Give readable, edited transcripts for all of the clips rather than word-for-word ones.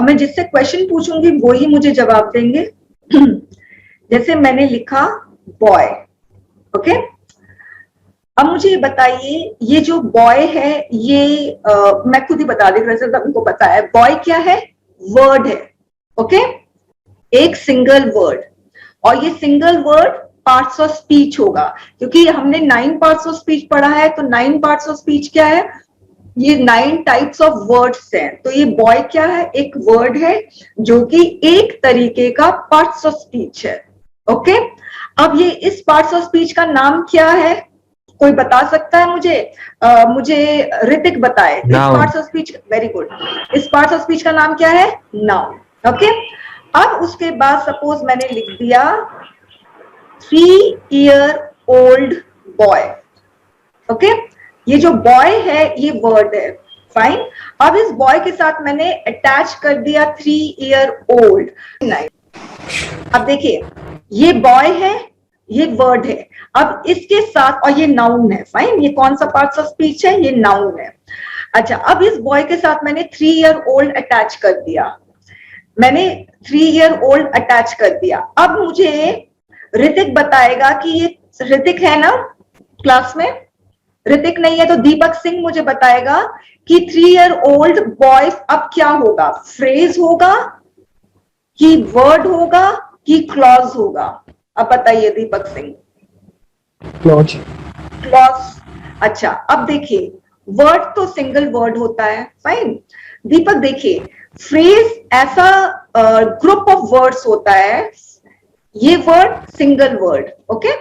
अब मैं जिससे क्वेश्चन पूछूंगी वो ही मुझे जवाब देंगे। जैसे मैंने लिखा बॉय, ओके। अब मुझे ये बताइए, ये जो बॉय है ये मैं खुद ही बता दी, वैसे सबको पता है बॉय क्या है, वर्ड है, ओके, एक सिंगल वर्ड। और ये single word parts of speech होगा, क्योंकि हमने 9 पार्ट्स ऑफ स्पीच पढ़ा है। तो 9 पार्ट्स ऑफ स्पीच क्या है, ये 9 टाइप्स ऑफ वर्ड्स हैं। तो ये बॉय क्या है, एक वर्ड है जो कि एक तरीके का पार्ट्स ऑफ स्पीच है, ओके। अब ये इस पार्ट्स ऑफ स्पीच का नाम क्या है, कोई बता सकता है मुझे? मुझे ऋतिक बताए। इस parts of speech, very good, इस पार्ट्स ऑफ स्पीच का नाम क्या है, नाउन, ओके। अब उसके बाद सपोज मैंने लिख दिया 3-year-old बॉय, ओके। ये जो बॉय है ये वर्ड है, फाइन। अब इस बॉय के साथ मैंने अटैच कर दिया 3-year-old। अब देखिए ये बॉय है, ये वर्ड है, अब इसके साथ, और ये नाउन है, फाइन। ये कौन सा पार्ट्स ऑफ स्पीच है, ये नाउन है। अच्छा, अब इस बॉय के साथ मैंने 3-year-old अटैच कर दिया, मैंने 3-year-old अटैच कर दिया। अब मुझे ऋतिक बताएगा कि ये ऋतिक है ना क्लास में, ऋतिक नहीं है तो दीपक सिंह मुझे बताएगा कि 3-year-old बॉय अब क्या होगा, फ्रेज होगा कि वर्ड होगा कि क्लॉज होगा? अब बताइए दीपक सिंह। क्लॉज। क्लॉज। अच्छा, अब देखिए वर्ड तो सिंगल वर्ड होता है, फाइन। दीपक देखिए, फ्रेज ऐसा ग्रुप ऑफ वर्ड्स होता है, ये word single word, okay.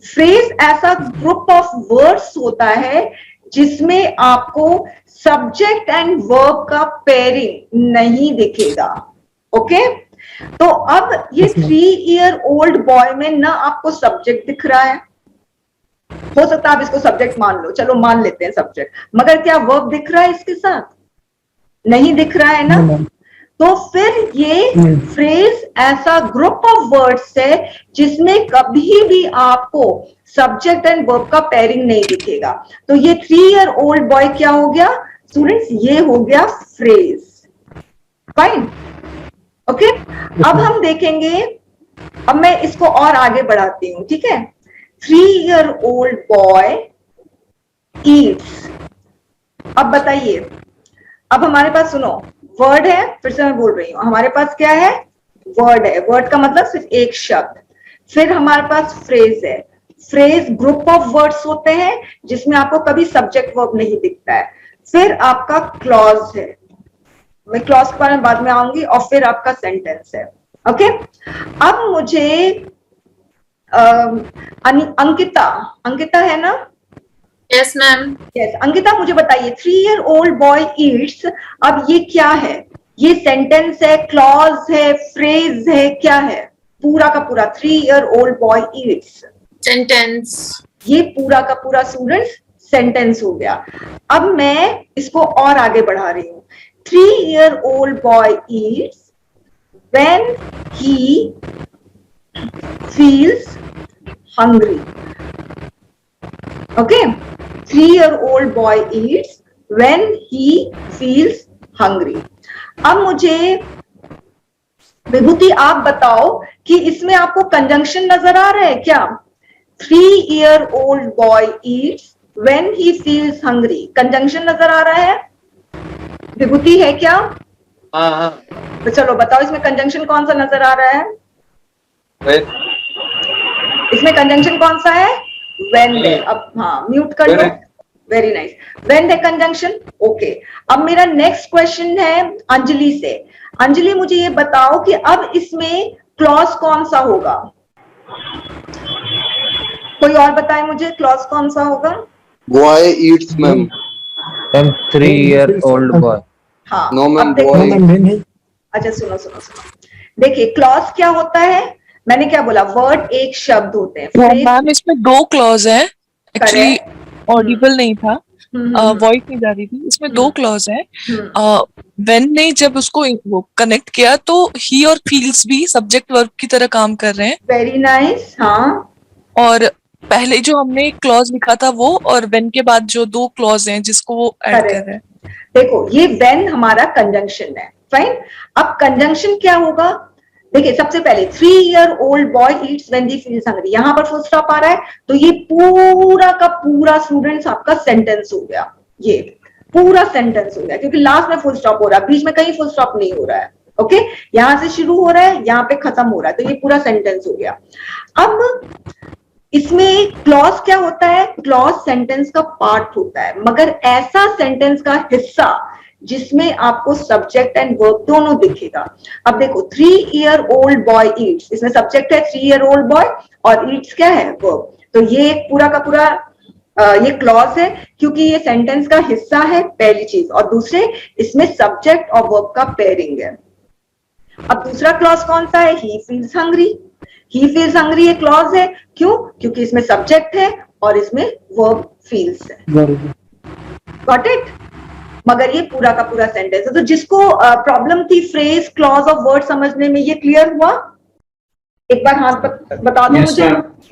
Phrase ऐसा ग्रुप ऑफ वर्ड्स होता है जिसमें आपको सब्जेक्ट एंड वर्ब का पेयरिंग नहीं दिखेगा, ओके। तो अब ये 3-year-old बॉय में ना आपको सब्जेक्ट दिख रहा है, हो सकता है आप इसको सब्जेक्ट मान लो, चलो मान लेते हैं सब्जेक्ट, मगर क्या वर्ब दिख रहा है इसके साथ? नहीं दिख रहा है ना। तो फिर ये फ्रेज ऐसा ग्रुप ऑफ वर्ड्स है जिसमें कभी भी आपको सब्जेक्ट एंड वर्ब का पेयरिंग नहीं दिखेगा। तो ये 3-year-old बॉय क्या हो गया स्टूडेंट्स, ये हो गया फ्रेज, फाइन, ओके। अब हम देखेंगे, अब मैं इसको और आगे बढ़ाती हूं, ठीक है। 3-year-old boy Yeats. अब बताइए, अब हमारे पास सुनो, वर्ड है, फिर से मैं बोल रही हूं, हमारे पास क्या है, वर्ड है, वर्ड का मतलब सिर्फ एक शब्द। फिर हमारे पास फ्रेज है, फ्रेज ग्रुप ऑफ वर्ड्स होते हैं जिसमें आपको कभी सब्जेक्ट वर्ब नहीं दिखता है। फिर आपका क्लॉज है, मैं क्लॉज के बारे में बाद में आऊंगी, और फिर आपका सेंटेंस है, ओके। अब मुझे अंकिता, अंकिता है ना? Yes ma'am. यस, अंकिता मुझे बताइए 3-year-old बॉय ईट्स, अब ये क्या है, ये सेंटेंस है, क्लॉज है, फ्रेज है, क्या है? पूरा का पूरा 3-year-old बॉय ईट्स सेंटेंस, ये पूरा का पूरा स्टूडेंट्स सेंटेंस हो गया। अब मैं इसको और आगे बढ़ा रही हूँ, 3-year-old boy eats when he feels hungry. Okay, 3-year-old boy eats when he feels hungry. अब मुझे विभूति आप बताओ कि इसमें आपको कंजंक्शन नजर आ रहा है क्या? 3-year-old boy eats when he feels hungry, conjunction नजर आ रहा है? विभूति है क्या? हाँ। तो चलो बताओ इसमें कंजंक्शन कौन सा नजर आ रहा है? इसमें कंजंक्शन कौन सा है? when है। अब हाँ म्यूट कर लो, वेरी नाइस, when है कंजंक्शन, ओके। अब मेरा नेक्स्ट क्वेश्चन है अंजलि से। अंजलि मुझे ये बताओ कि अब इसमें क्लॉज कौन सा होगा? कोई और बताए मुझे, क्लॉज कौन सा होगा? Boy Yeats ma'am. 3-year-old boy। हाँ नो मैम, बॉय। अच्छा सुनो सुनो सुनो, देखिए क्लॉज क्या होता है, मैंने क्या बोला, वर्ड एक शब्द होते हैं। मैम इसमें 2 क्लॉज है, एक्चुअली ऑडिबल नहीं था, वॉइस नहीं जा रही थी, इसमें 2 क्लॉज है। व्हेन ने जब उसको वो कनेक्ट किया तो ही और फील्स भी सब्जेक्ट वर्ब की तरह काम कर रहे हैं। वेरी नाइस, हाँ। और पहले जो हमने एक क्लॉज लिखा था वो, और व्हेन के बाद जो 2 क्लॉज हैं जिसको वो ऐड कर रहे हैं। देखो ये when हमारा कंजंक्शन है, फाइन। अब कंजंक्शन क्या होगा, देखिए सबसे पहले 3-year-old boy eats when he feels hungry, यहां पर फुल स्टॉप आ रहा है, तो ये पूरा का पूरा स्टूडेंट्स आपका सेंटेंस हो गया, ये पूरा सेंटेंस हो गया, क्योंकि लास्ट में फुल स्टॉप हो रहा है, बीच में कहीं फुल स्टॉप नहीं हो रहा है। ओके, यहां से शुरू हो रहा है, यहां पे खत्म हो रहा है, तो ये पूरा सेंटेंस हो गया। अब इसमें क्लॉज क्या होता है, क्लॉज सेंटेंस का पार्ट होता है, मगर ऐसा सेंटेंस का हिस्सा जिसमें आपको सब्जेक्ट एंड वर्ब दोनों दिखेगा। अब देखो 3-year-old बॉय ईट्स, इसमें सब्जेक्ट है 3-year-old बॉय और ईट्स क्या है, वर्ब। तो ये पूरा का पूरा ये क्लॉज है, क्योंकि ये सेंटेंस का हिस्सा है, पहली चीज, और दूसरे इसमें सब्जेक्ट और वर्ब का पेयरिंग है। अब दूसरा क्लॉज कौन सा है, he feels hungry. He feels hungry ये क्लॉज है, क्यों, क्योंकि इसमें सब्जेक्ट है और इसमें वर्ब फील्स है। Got it. मगर ये पूरा का पूरा सेंटेंस है। तो जिसको प्रॉब्लम थी फ्रेज, क्लॉज और वर्ड समझने में, ये क्लियर हुआ? एक बार हाथ बता दो मुझे।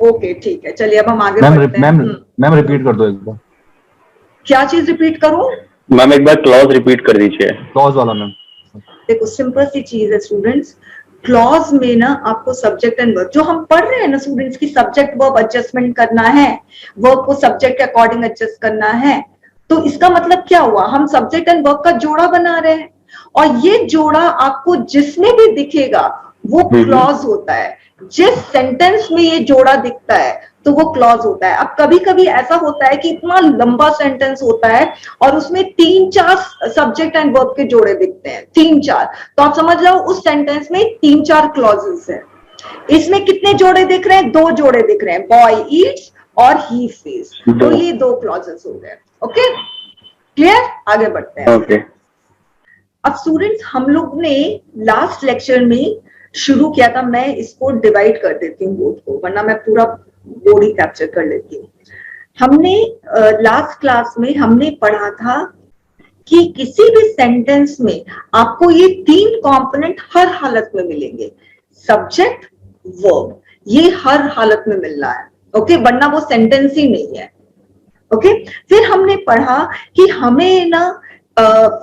ओके ठीक है, चलिए अब हम आगे बढ़ते हैं। मैम रिपीट कर दो एक बार। क्या चीज रिपीट करूं? मैम एक बार क्लॉज रिपीट कर दीजिए। क्लॉज वाला मैम। देखो सिंपल सी चीज है स्टूडेंट्स, क्लॉज में ना आपको सब्जेक्ट एंड वर्ब, जो हम पढ़ रहे हैं ना स्टूडेंट्स की सब्जेक्ट वर्ब एडजस्टमेंट करना है, वर्ब को सब्जेक्ट के अकॉर्डिंग एडजस्ट करना है, तो इसका मतलब क्या हुआ, हम सब्जेक्ट एंड वर्ब का जोड़ा बना रहे हैं, और ये जोड़ा आपको जिसमें भी दिखेगा वो क्लॉज होता है। जिस सेंटेंस में ये जोड़ा दिखता है तो वो क्लॉज होता है। अब कभी कभी ऐसा होता है कि इतना लंबा सेंटेंस होता है और उसमें 3-4 सब्जेक्ट एंड वर्ब के जोड़े दिखते हैं, 3-4, तो आप समझ जाओ उस सेंटेंस में 3-4 क्लॉजेस है। इसमें कितने जोड़े दिख रहे हैं, 2 जोड़े दिख रहे हैं, बॉय ईट्स और ही फील्स, तो ये 2 क्लॉजेस हो गए। ओके क्लियर, आगे बढ़ते हैं। ओके अब स्टूडेंट्स हम लोग ने लास्ट लेक्चर में शुरू किया था, मैं इसको डिवाइड कर देती हूँ बोर्ड को, वरना मैं पूरा बोर्ड ही कैप्चर कर लेती हूँ। हमने लास्ट क्लास में हमने पढ़ा था कि किसी भी सेंटेंस में आपको ये 3 कंपोनेंट हर हालत में मिलेंगे, सब्जेक्ट वर्ब, ये हर हालत में मिलना है। ओके, वरना वो सेंटेंस ही नहीं है। ओके, फिर हमने पढ़ा कि हमें ना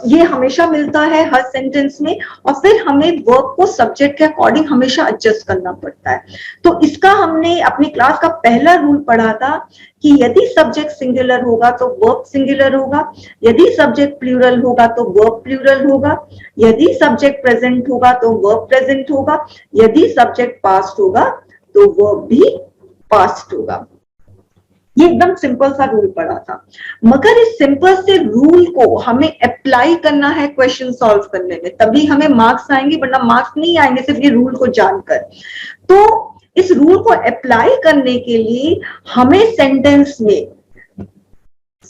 ये हमेशा मिलता है हर सेंटेंस में, और फिर हमें वर्ब को सब्जेक्ट के अकॉर्डिंग हमेशा एडजस्ट करना पड़ता है। तो इसका हमने अपनी क्लास का पहला रूल पढ़ा था कि यदि सब्जेक्ट सिंगुलर होगा तो वर्ब सिंगुलर होगा, यदि सब्जेक्ट प्लूरल होगा तो वर्ब प्लूरल होगा, यदि सब्जेक्ट प्रेजेंट होगा तो वर्ब प्रेजेंट होगा, यदि सब्जेक्ट पास्ट होगा तो वर्ब भी पास्ट होगा। ये एकदम सिंपल सा रूल पढ़ा था, मगर इस सिंपल से रूल को हमें अप्लाई करना है क्वेश्चन सॉल्व करने में, तभी हमें मार्क्स आएंगे, वरना मार्क्स नहीं आएंगे सिर्फ ये रूल को जानकर। तो इस रूल को अप्लाई करने के लिए हमें सेंटेंस में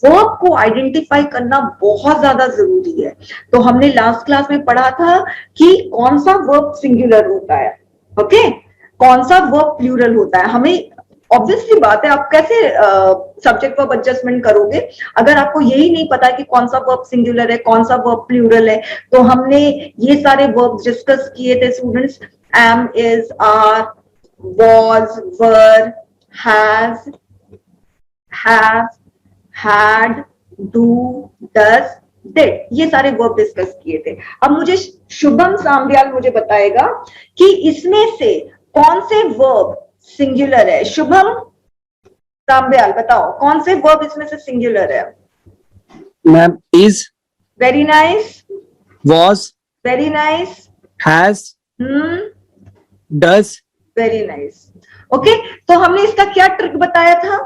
वर्ब को आइडेंटिफाई करना बहुत ज्यादा जरूरी है। तो हमने लास्ट क्लास में पढ़ा था कि कौन सा वर्ब सिंगुलर होता है, ओके, कौन सा वर्ब प्लूरल होता है। हमें ऑब्वियसली बात है, आप कैसे सब्जेक्ट वर्ब एडजस्टमेंट करोगे अगर आपको यही नहीं पता कि कौन सा वर्ब सिंगुलर है कौन सा वर्ब प्लूरल है। तो हमने ये सारे वर्ब्स डिस्कस किए थे students, am, is, are, was, were, has, have, had, do, does, did, ये सारे वर्ब डिस्कस किए थे। अब मुझे शुभम साम्याल मुझे बताएगा कि इसमें से कौन से वर्ब सिंगुलर है। शुभम साम्याल बताओ कौन से वर्ब इसमें से सिंगुलर है। Ma'am is, very nice, was, very nice, has, does। Very nice. Okay, तो हमने इसका क्या ट्रिक बताया था,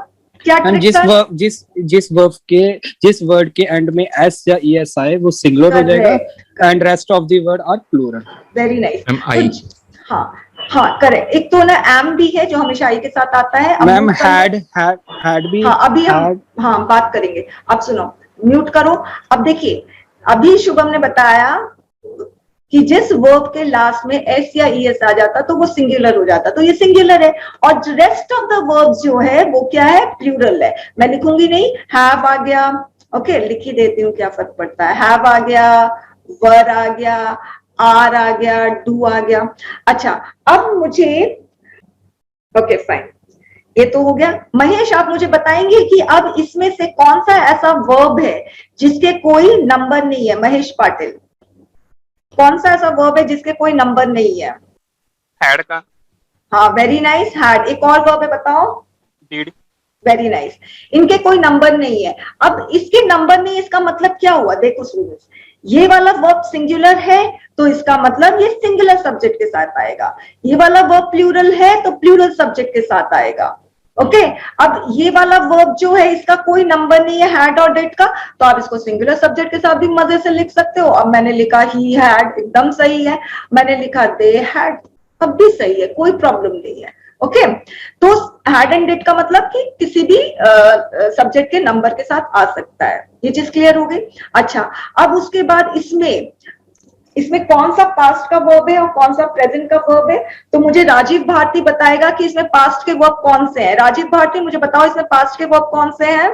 क्या ट्रिक जिस था? वर्ब जिस वर्ड के एंड में एस या ईएस आए वो सिंगुलर हो जाएगा, and rest of the word are plural. Very nice. I. हाँ हाँ करेक्ट। एक तो ना एम भी है जो हमेशा आई के साथ आता है। मैम हैड भी। हाँ अभी हम हाँ बात करेंगे। अब सुनो, म्यूट करो। अब देखिए, अभी शुभम ने बताया कि जिस वर्ब के लास्ट में एस या ईएस आ जाता तो वो सिंगुलर हो जाता, तो ये सिंगुलर है। और रेस्ट ऑफ द वर्ब्स जो है वो क्या है, प्लूरल है। मैं लिखूंगी नहीं, हैव आ गया, ओके लिख ही देती हूँ, क्या फर्क पड़ता है। हैव आ गया, वर आ गया, आर आ गया, डू आ गया। अच्छा अब मुझे, ओके फाइन, ये तो हो गया। महेश, आप मुझे बताएंगे कि अब इसमें से कौन सा ऐसा वर्ब है जिसके कोई नंबर नहीं है? महेश पाटिल, कौन सा ऐसा वर्ब है जिसके कोई नंबर नहीं है? हैड का। हाँ, वेरी नाइस, हैड। एक और वर्ब है, बताओ। डिड। Very nice. इनके कोई नंबर नहीं है। अब इसके नंबर नहीं, इसका मतलब क्या हुआ? देखो स्टूडेंट्स, ये वाला वर्ब सिंगुलर है तो इसका मतलब ये सिंगुलर सब्जेक्ट के साथ आएगा, ये वाला वर्ब प्लूरल है तो प्लूरल सब्जेक्ट के साथ आएगा। ओके, अब ये वाला वर्ब जो है इसका कोई नंबर नहीं है, हैड और डिड का, तो आप इसको सिंगुलर सब्जेक्ट के साथ भी मजे से लिख सकते हो। अब मैंने लिखा ही हैड, एकदम सही है। मैंने लिखा दे हैड, अब भी सही है, कोई प्रॉब्लम नहीं है। ओके, तो हैड एंड डिड का मतलब कि किसी भी सब्जेक्ट के नंबर के साथ आ सकता है। ये चीज क्लियर हो गई? अच्छा, अब उसके बाद इसमें कौन सा पास्ट का वर्ब है और कौन सा प्रेजेंट का वर्ब है? तो मुझे राजीव भारती बताएगा कि इसमें पास्ट के वर्ब कौन से हैं। राजीव भारती, मुझे बताओ इसमें पास्ट के वर्ब कौन से हैं?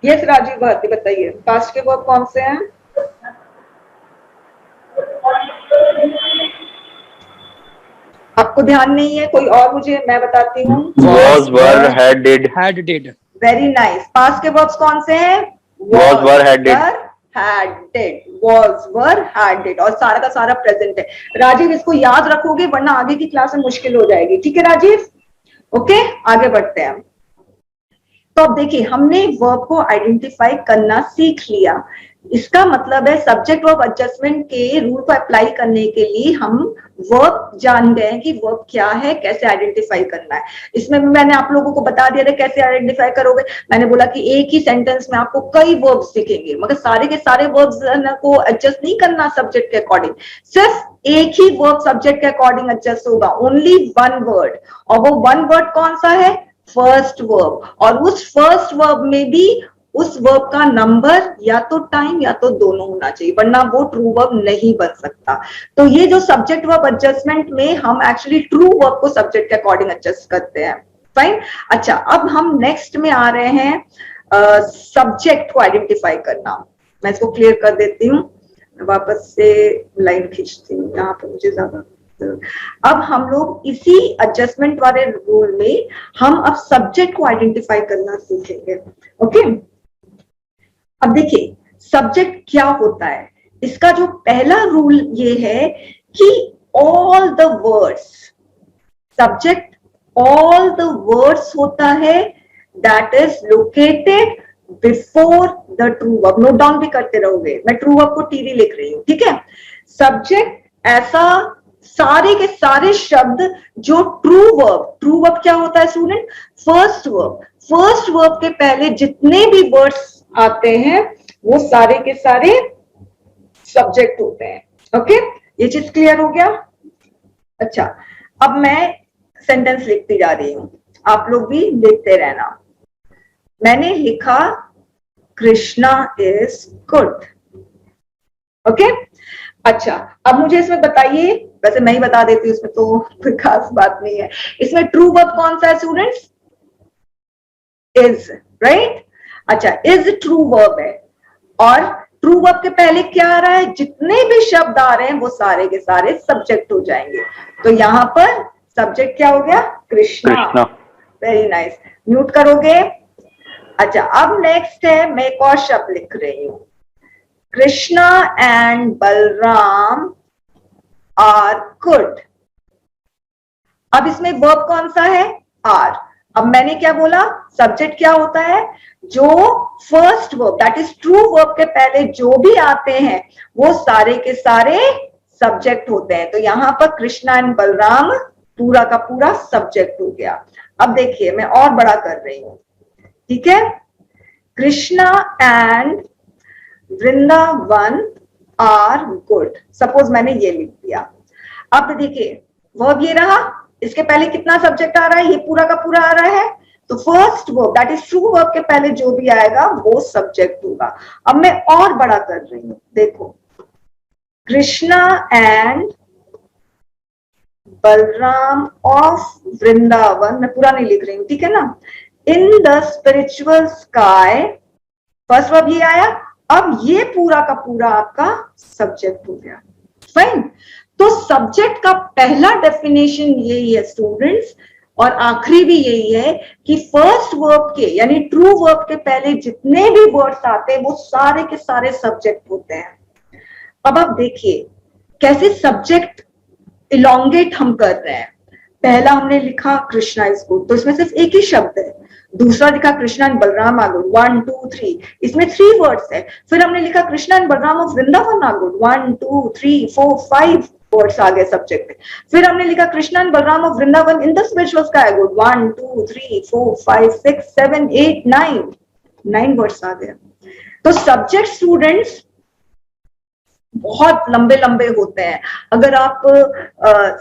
यस राजीव भारती, बताइए पास्ट के वर्ब कौन से हैं? आपको ध्यान नहीं है? कोई और, मुझे मैं बताती हूँ। Was, were, had, did. had, did. Very nice. Past के वर्ब्स कौन से हैं? Was, were, had, did. had, did, was, were, had, did, और सारा का सारा प्रेजेंट है। राजीव, इसको याद रखोगे वरना आगे की क्लास में मुश्किल हो जाएगी। ठीक है राजीव? ओके, आगे बढ़ते हैं। तो अब देखिए, हमने वर्ब को आइडेंटिफाई करना सीख लिया। इसका मतलब है सब्जेक्ट वर्ब एडजस्टमेंट के रूल को अप्लाई करने के लिए हम वर्ब जान गए कि वर्ब क्या है, कैसे आइडेंटिफाई करना है। इसमें भी मैंने आप लोगों को बता दिया था कैसे आइडेंटिफाई करोगे। मैंने बोला कि एक ही सेंटेंस में आपको कई वर्ब्स दिखेंगे, मगर सारे के सारे वर्ब्स को एडजस्ट नहीं करना सब्जेक्ट के अकॉर्डिंग, सिर्फ एक ही वर्ब सब्जेक्ट के अकॉर्डिंग एडजस्ट होगा, ओनली वन वर्ड। और वो वन वर्ड कौन सा है? First verb. और उस फर्स्ट वर्ब में भी उस वर्ब का नंबर या तो टाइम या तो दोनों होना चाहिए, वरना वो ट्रू वर्ब नहीं बन सकता। तो ये जो सब्जेक्ट वर्ब एडजस्टमेंट में हम एक्चुअली ट्रू वर्ब को सब्जेक्ट के अकॉर्डिंग एडजस्ट करते हैं। फाइन। अच्छा, अब हम नेक्स्ट में आ रहे हैं सब्जेक्ट को आइडेंटिफाई करना। मैं इसको क्लियर कर देती हूँ, वापस से लाइन खींचती हूँ, यहाँ पे मुझे ज्यादा। अब हम लोग इसी एडजस्टमेंट वाले रूल में हम अब सब्जेक्ट को आइडेंटिफाई करना सीखेंगे। ओके, अब देखिए सब्जेक्ट क्या होता है। इसका जो पहला रूल ये है कि all the words, subject all the words होता है that is located before the true verb. Note down भी करते रहोगे, मैं ट्रू वर्ब को टीवी लिख रही हूँ, ठीक है। सब्जेक्ट ऐसा सारे के सारे शब्द जो ट्रू वर्ब क्या होता है स्टूडेंट? फर्स्ट वर्ब के पहले जितने भी वर्ड्स आते हैं वो सारे के सारे सब्जेक्ट होते हैं। ओके, ये चीज क्लियर हो गया? अच्छा, अब मैं सेंटेंस लिखती जा रही हूं, आप लोग भी लिखते रहना। मैंने लिखा कृष्णा इज गुड। ओके, अच्छा, अब मुझे इसमें बताइए, वैसे मैं ही बता देती हूँ, इसमें तो कोई खास बात नहीं है। इसमें ट्रू वर्ब कौन सा है स्टूडेंट्स? Is, right? अच्छा, इज ट्रू वर्ब है और ट्रू वर्ब के पहले क्या आ रहा है? जितने भी शब्द आ रहे हैं वो सारे के सारे सब्जेक्ट हो जाएंगे। तो यहाँ पर सब्जेक्ट क्या हो गया? कृष्णा। वेरी नाइस, म्यूट करोगे? अच्छा, अब नेक्स्ट है, मैं एक और शब्द लिख रही हूं, Krishna and Balram are good. अब इसमें वर्ब कौन सा है? आर। अब मैंने क्या बोला? सब्जेक्ट क्या होता है? जो first verb that is true verb के पहले जो भी आते हैं वो सारे के सारे सब्जेक्ट होते हैं। तो यहां पर कृष्णा एंड बलराम पूरा का पूरा सब्जेक्ट हो गया। अब देखिए, मैं और बड़ा कर रही हूं, ठीक है। Krishna and Vrindavan are good, suppose मैंने ये लिख दिया। अब देखिए वर्ब ये रहा, इसके पहले कितना सब्जेक्ट आ रहा है? ये पूरा का पूरा आ रहा है। तो first verb that is true verb के पहले जो भी आएगा वो सब्जेक्ट होगा। अब मैं और बड़ा कर रही हूं, देखो, कृष्णा एंड बलराम ऑफ वृंदावन, मैं पूरा नहीं लिख रही हूं, ठीक है ना। इन the spiritual sky, first verb ये आया अब ये पूरा का पूरा आपका सब्जेक्ट हो गया। फाइन। तो सब्जेक्ट का पहला डेफिनेशन यही है स्टूडेंट्स, और आखिरी भी यही है कि फर्स्ट वर्ब के यानी ट्रू वर्ब के पहले जितने भी वर्ड्स आते हैं वो सारे के सारे सब्जेक्ट होते हैं। अब आप देखिए कैसे सब्जेक्ट इलोंगेट हम कर रहे हैं। पहला हमने लिखा कृष्णा इज गुड, तो इसमें सिर्फ एक ही शब्द है। दूसरा लिखा Krishna and Balram are good, 1 2 3, इसमें 3 वर्ड्स है। फिर हमने लिखा Krishna and Balram of Vrindavan are good, 1 2 3 4 5 words आ गए सब्जेक्ट में। फिर हमने लिखा Krishna and Balram of Vrindavan in the spiritual sky good, 1 2 3 4 5 6 7 8 9 words आ गए। तो सब्जेक्ट स्टूडेंट्स बहुत लंबे लंबे होते हैं। अगर आप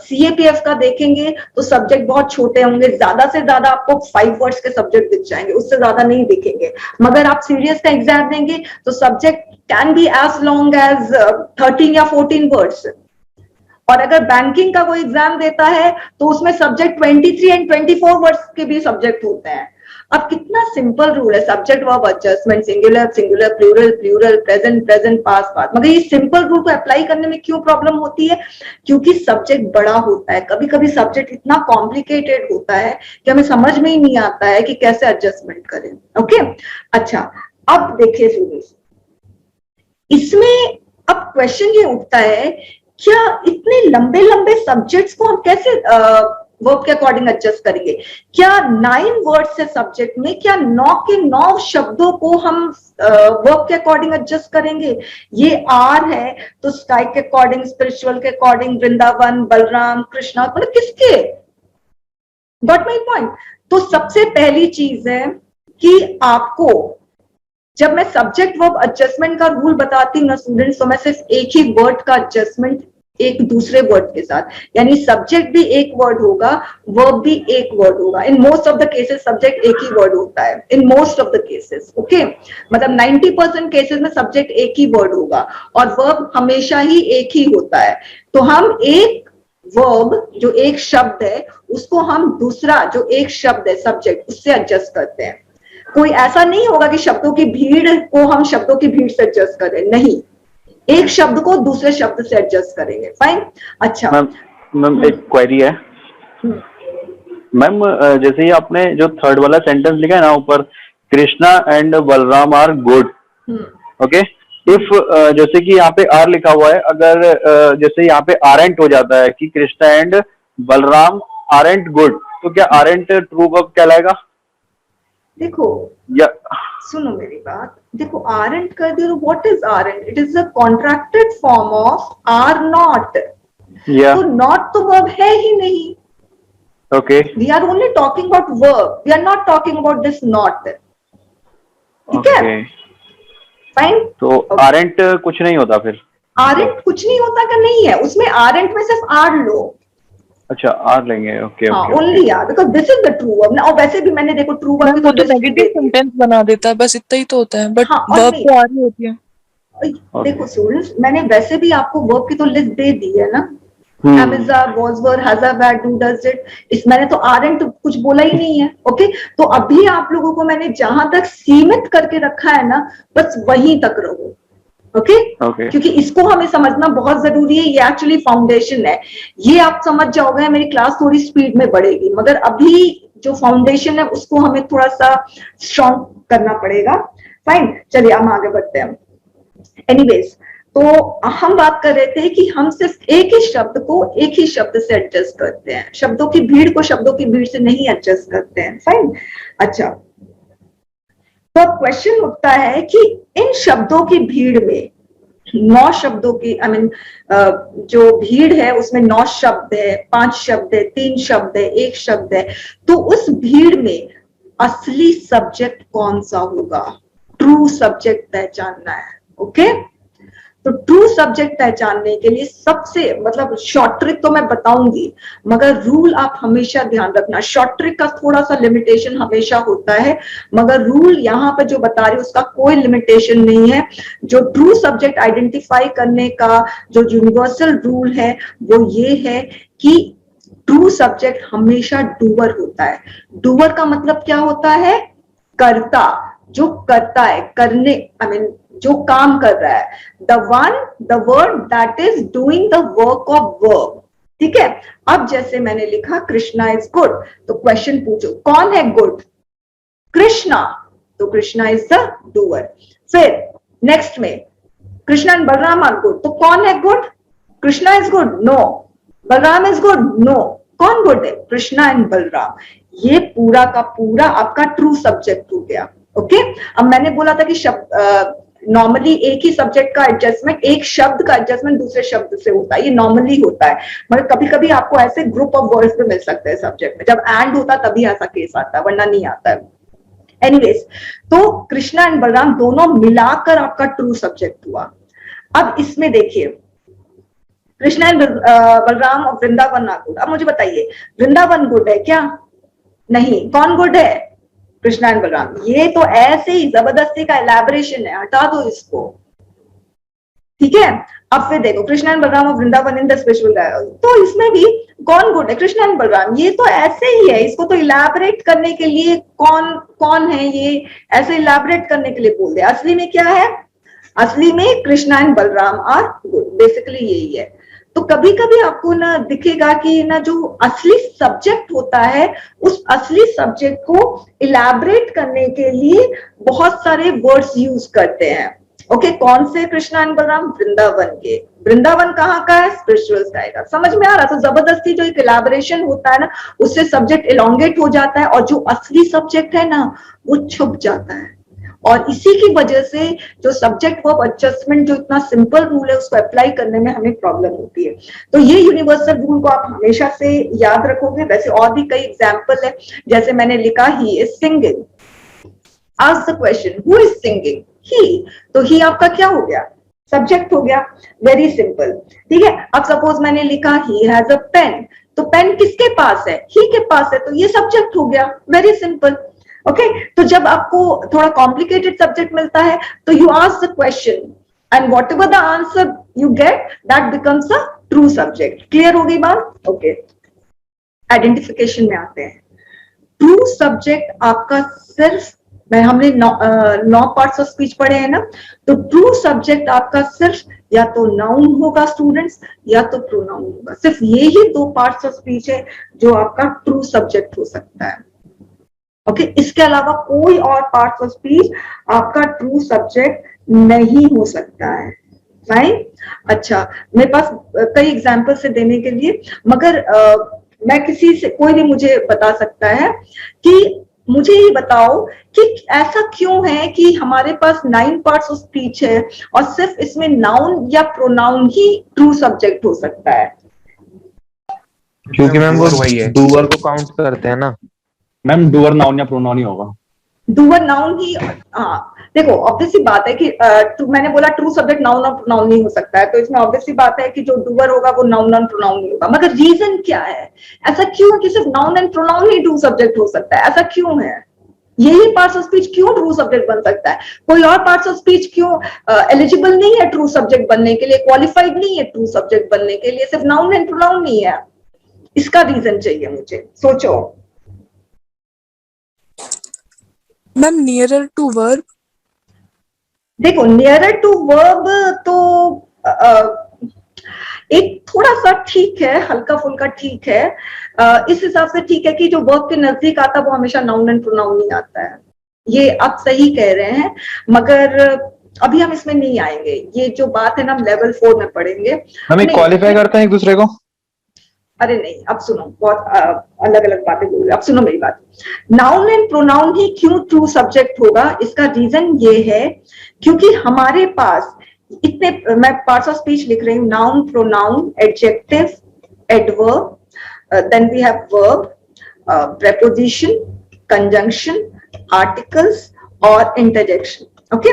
CAPF का देखेंगे तो सब्जेक्ट बहुत छोटे होंगे, ज्यादा से ज्यादा आपको 5 वर्ड्स के सब्जेक्ट दिख जाएंगे, उससे ज्यादा नहीं दिखेंगे। मगर आप सीरियस का एग्जाम देंगे तो subject can be as long as 13 या 14 वर्ड्स। और अगर बैंकिंग का कोई एग्जाम देता है तो उसमें सब्जेक्ट 23 एंड 24 वर्ड्स के भी सब्जेक्ट होते हैं। अब कितना सिंपल रूल है, subject verb adjustment, singular singular, plural plural, present present, past past. मगर ये सिंपल रूल को अप्लाई करने में क्यों प्रॉब्लम होती है? क्योंकि सब्जेक्ट बड़ा होता है, कभी कभी सब्जेक्ट इतना कॉम्प्लिकेटेड होता है कि हमें समझ में ही नहीं आता है कि कैसे एडजस्टमेंट करें। ओके, अच्छा अब देखिए स्टूडेंट्स, इसमें अब क्वेश्चन ये उठता है, क्या इतने लंबे लंबे सब्जेक्ट्स को हम कैसे वर्ब के अकॉर्डिंग एडजस्ट करेंगे? क्या 9 वर्ड्स है सब्जेक्ट में, क्या 9 के 9 शब्दों को हम वर्ब के अकॉर्डिंग एडजस्ट करेंगे? ये आर है तो स्काई के अकॉर्डिंग, स्पिरिचुअल के अकॉर्डिंग, वृंदावन, बलराम, कृष्णा, मतलब किसके? Got my point? तो सबसे पहली चीज है कि आपको जब मैं सब्जेक्ट वर्ब एडजस्टमेंट का रूल बताती हूँ ना स्टूडेंट्स, तो मैं सिर्फ एक ही वर्ड का एडजस्टमेंट एक दूसरे वर्ड के साथ, यानी सब्जेक्ट भी एक वर्ड होगा, वर्ब भी एक वर्ड होगा। In most of the cases subject एक ही वर्ड होता है, in most of the cases. Okay, मतलब 90% केसेस में सब्जेक्ट एक ही वर्ड होगा और वर्ब हमेशा ही एक ही होता है। तो हम एक वर्ब जो एक शब्द है उसको हम दूसरा जो एक शब्द है सब्जेक्ट उससे एडजस्ट करते हैं। कोई ऐसा नहीं होगा कि शब्दों की भीड़ को हम शब्दों की भीड़ से एडजस्ट करें, नहीं, एक शब्द को दूसरे शब्द से एडजस्ट करेंगे। फाइन। अच्छा मैम एक क्वेरी है मैम, जैसे ही आपने जो थर्ड वाला सेंटेंस लिखा है ना ऊपर, Krishna and Balram are good, okay, if जैसे कि यहाँ पे आर लिखा हुआ है, अगर जैसे यहाँ पे आरेंट हो जाता है कि Krishna and Balram aren't good, तो क्या आरेंट ट्रू वर्ब कहलाएगा? देखो या सुनो मेरी बात, देखो आरंट कर दिया तो what is aren't? It is a contracted form of are not. तो नॉट तो वर्ब है ही नहीं। Okay, we are only talking about verb, we are not talking about this not. ठीक है, फाइन। तो आरेंट कुछ नहीं होता फिर? आरंट कुछ नहीं होता का नहीं है, उसमें आरंट में सिर्फ आर लो। अच्छा, आर लेंगे, ओके हाँ, okay only are, because this is the true verb ना। और वैसे भी मैंने देखो ट्रू वर्ब वो तो नेगेटिव सेंटेंस बना देता है, बस इतना ही तो होता है, बट हाँ, और वर्ब नहीं। तो आ रही होती है। देखो स्टूडेंट्स, मैंने वैसे भी आपको वर्ब की तो लिस्ट दे दी है ना, एमिज़ा, was were, has have had, do does did, इस मैंने तो आरंट तो कुछ बोला ही नहीं है। ओके, तो अभी आप लोगों को मैंने जहां तक सीमित करके रखा है ना, बस वहीं तक रहो। ओके, क्योंकि इसको हमें समझना बहुत जरूरी है, ये एक्चुअली फाउंडेशन है। ये आप समझ जाओगे, मेरी क्लास थोड़ी स्पीड में बढ़ेगी, मगर अभी जो फाउंडेशन है उसको हमें थोड़ा सा स्ट्रॉन्ग करना पड़ेगा। फाइन, चलिए हम आगे बढ़ते हैं। एनीवेज, तो हम बात कर रहे थे कि हम सिर्फ एक ही शब्द को एक ही शब्द से एडजस्ट करते हैं, शब्दों की भीड़ को शब्दों की भीड़ से नहीं एडजस्ट करते हैं। फाइन। अच्छा, तो अब क्वेश्चन उठता है कि इन शब्दों की भीड़ में 9 शब्दों की जो भीड़ है उसमें 9 शब्द है, 5 शब्द है, 3 शब्द है, 1 शब्द है, तो उस भीड़ में असली सब्जेक्ट कौन सा होगा? ट्रू सब्जेक्ट पहचानना है। ओके, तो ट्रू सब्जेक्ट पहचानने के लिए सबसे मतलब शॉर्ट ट्रिक तो मैं बताऊंगी, मगर रूल आप हमेशा ध्यान रखना। शॉर्ट ट्रिक का थोड़ा सा लिमिटेशन हमेशा होता है, मगर रूल यहाँ पर जो बता रही हूँ उसका कोई लिमिटेशन नहीं है। जो ट्रू सब्जेक्ट आइडेंटिफाई करने का जो यूनिवर्सल रूल है वो ये है कि ट्रू सब्जेक्ट हमेशा डूअर होता है। डूअर का मतलब क्या होता है? कर्ता, जो करता है, करने, जो काम कर रहा है, the word that is doing the work of verb, ठीक है। अब जैसे मैंने लिखा कृष्णा इज गुड, तो क्वेश्चन पूछो कौन है गुड? कृष्णा, तो कृष्णा इज द डूअर। फिर नेक्स्ट में Krishna and Balram are good, तो कौन है good? Krishna is good? No. Balram is good? No. कौन गुड है? कृष्णा एंड बलराम। ये पूरा का पूरा आपका ट्रू सब्जेक्ट हो गया, ओके। अब मैंने बोला था कि शब्द नॉर्मली एक ही सब्जेक्ट का एडजस्टमेंट, एक शब्द का एडजस्टमेंट दूसरे शब्द से होता है, ये नॉर्मली होता है, मगर कभी कभी आपको ऐसे ग्रुप ऑफ वर्ड्स भी मिल सकते हैं सब्जेक्ट में, जब एंड होता है तभी ऐसा केस आता है, वरना नहीं आता है। एनीवेज, तो कृष्णा एंड बलराम दोनों मिलाकर आपका ट्रू सब्जेक्ट हुआ। अब इसमें देखिए कृष्णा एंड बलराम और वृंदावन आर गुड। अब मुझे बताइए वृंदावन गुड है क्या? नहीं। कौन गुड है? कृष्णा एंड बलराम। ये तो ऐसे ही जबरदस्ती का एलैबोरेशन है, हटा दो इसको, ठीक है। अब फिर देखो कृष्णा एंड बलराम और Vrindavan in the spiritual dialogue, तो इसमें भी कौन गुड है? कृष्णा एंड बलराम। ये तो ऐसे ही है, इसको तो इलैबोरेट करने के लिए कौन कौन है, ये ऐसे इलैबोरेट करने के लिए बोल दे। असली में क्या है? असली में Krishna and Balram are good, basically यही है। तो कभी कभी आपको ना दिखेगा कि ना जो असली सब्जेक्ट होता है, उस असली सब्जेक्ट को इलैबोरेट करने के लिए बहुत सारे वर्ड्स यूज करते हैं, ओके। कौन से? कृष्णा एंड बलराम, वृंदावन के। वृंदावन कहाँ का है? स्पिरिचुअल स्काई का। समझ में आ रहा? तो जबरदस्ती जो एक इलैबोरेशन होता है ना, उससे सब्जेक्ट इलोंगेट हो जाता है, और जो असली सब्जेक्ट है ना वो छुप जाता है। और इसी की वजह से जो सब्जेक्ट वर्ब एडजस्टमेंट, जो इतना सिंपल रूल है, उसको अप्लाई करने में हमें प्रॉब्लम होती है। तो ये यूनिवर्सल रूल को आप हमेशा से याद रखोगे। वैसे और भी कई एग्जाम्पल है, जैसे मैंने लिखा he is singing. Ask the question who is singing? He. तो ही आपका क्या हो गया? सब्जेक्ट हो गया। वेरी सिंपल, ठीक है। अब सपोज मैंने लिखा ही हैज अ पेन, तो पेन किसके पास है? ही के पास है, तो ये सब्जेक्ट हो गया। Very simple, okay. तो जब आपको थोड़ा कॉम्प्लिकेटेड सब्जेक्ट मिलता है, तो you ask the question and what ever the answer you get, that becomes a true subject. Clear हो गई बात? ओके। आइडेंटिफिकेशन में आते हैं। ट्रू सब्जेक्ट आपका सिर्फ, हमने 9 पार्ट्स ऑफ स्पीच पढ़े हैं ना, तो ट्रू सब्जेक्ट आपका सिर्फ या तो नाउन होगा स्टूडेंट्स, या तो प्रोनाउन होगा। सिर्फ ये ही 2 पार्ट्स ऑफ स्पीच है जो आपका ट्रू सब्जेक्ट हो सकता है, ओके। इसके अलावा कोई और पार्ट्स ऑफ स्पीच आपका ट्रू सब्जेक्ट नहीं हो सकता है, राइट। अच्छा, मेरे पास कई एग्जाम्पल से देने के लिए, मगर मैं किसी से, कोई भी मुझे बता सकता है कि मुझे ये बताओ कि ऐसा क्यों है कि हमारे पास 9 पार्ट्स ऑफ स्पीच है और सिर्फ इसमें नाउन या प्रोनाउन ही ट्रू सब्जेक्ट हो सकता है? क्योंकि मैम वो डूअर को काउंट करते हैं ना मैम। डूअर नाउन या प्रोनाउन ही होगा। डूअर नाउन ही, हाँ। देखो ऑब्वियसली बात है कि मैंने बोला ट्रू सब्जेक्ट नाउन और प्रोनाउन नहीं हो सकता है, तो इसमें ऑब्वियसली बात है कि जो डूअर होगा वो नाउन और प्रोनाउन नहीं होगा। मगर रीजन क्या है? ऐसा क्यों है कि सिर्फ noun and pronoun he true subject हो सकता है? ऐसा क्यों है? यही पार्ट्स ऑफ स्पीच क्यों ट्रू सब्जेक्ट बन सकता है? कोई और पार्ट्स ऑफ स्पीच क्यों एलिजिबल नहीं है ट्रू सब्जेक्ट बनने के लिए, क्वालिफाइड नहीं है ट्रू सब्जेक्ट बनने के लिए? सिर्फ नाउन एंड प्रोनाउन नहीं है। इसका रीजन चाहिए मुझे, सोचो। Ma'am nearer to verb. देखो नियरर टू वर्ब तो एक थोड़ा सा ठीक है, हल्का फुल्का ठीक है। इस हिसाब से ठीक है कि जो वर्ब के नजदीक आता है वो हमेशा नाउन एंड प्रोनाउन नहीं आता है। ये आप सही कह रहे हैं, मगर अभी हम इसमें नहीं आएंगे। ये जो बात है ना, हम लेवल 4 में पढ़ेंगे। हम क्वालिफाई करते हैं एक दूसरे को। अरे नहीं, अब सुनो, बहुत अलग अलग बातें बोल रहे। अब सुनो मेरी बात। नाउन एंड प्रोनाउन ही क्यों ट्रू सब्जेक्ट होगा? इसका रीजन ये है क्योंकि हमारे पास इतने, मैं पार्ट्स ऑफ स्पीच लिख रही हूँ, noun, pronoun, adjective, adverb, then we have verb, preposition, conjunction, articles और इंटरजेक्शन, ओके।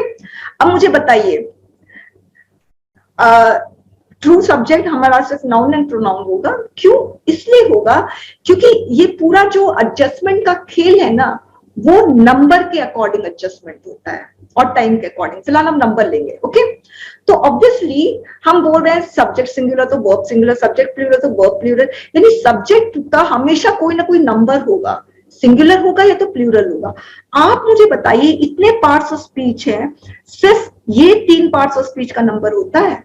अब मुझे बताइए ट्रू सब्जेक्ट हमारा सिर्फ नाउन एंड प्रोनाउन होगा। क्यों? इसलिए होगा क्योंकि ये पूरा जो एडजस्टमेंट का खेल है ना, वो नंबर के अकॉर्डिंग एडजस्टमेंट होता है और टाइम के अकॉर्डिंग। फिलहाल हम नंबर लेंगे, ओके। तो ऑब्वियसली हम बोल रहे हैं सब्जेक्ट सिंगुलर तो वर्ब सिंगुलर, सब्जेक्ट प्लूरल तो वर्ब प्लूरल, यानी सब्जेक्ट का हमेशा कोई ना कोई नंबर होगा। सिंगुलर होगा या तो प्लूरल होगा। आप मुझे बताइए, इतने पार्ट्स ऑफ स्पीच हैं, सिर्फ ये 3 पार्ट्स ऑफ स्पीच का नंबर होता है,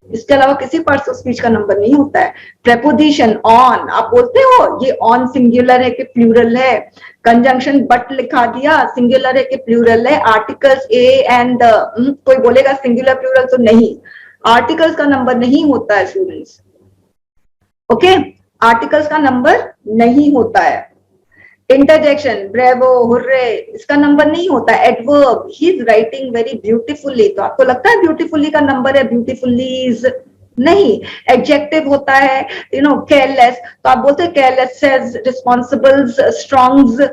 इसके अलावा किसी पार्ट्स ऑफ स्पीच का नंबर नहीं होता है। प्रेपोजिशन ऑन, आप बोलते हो ये ऑन सिंगुलर है कि प्लूरल है, कंजंक्शन बट लिखा दिया, सिंगुलर है कि प्लूरल है, आर्टिकल्स ए एंड कोई बोलेगा सिंगुलर प्लूरल तो नहीं, आर्टिकल्स का नंबर नहीं होता है स्टूडेंट्स, ओके, आर्टिकल्स का नंबर नहीं होता है। इंटरजेक्शन, ब्रेवो, हुर्रे, इसका नंबर नहीं होता है। Adverb, he is writing very beautifully, तो आपको लगता है ब्यूटीफुली का नंबर है, ब्यूटीफुली इज नहीं। एडजेक्टिव होता है, यू नो, केयरलेस, तो आप बोलते हैं केयरलेस, रिस्पॉन्सिबल्स, स्ट्रॉन्ग्स,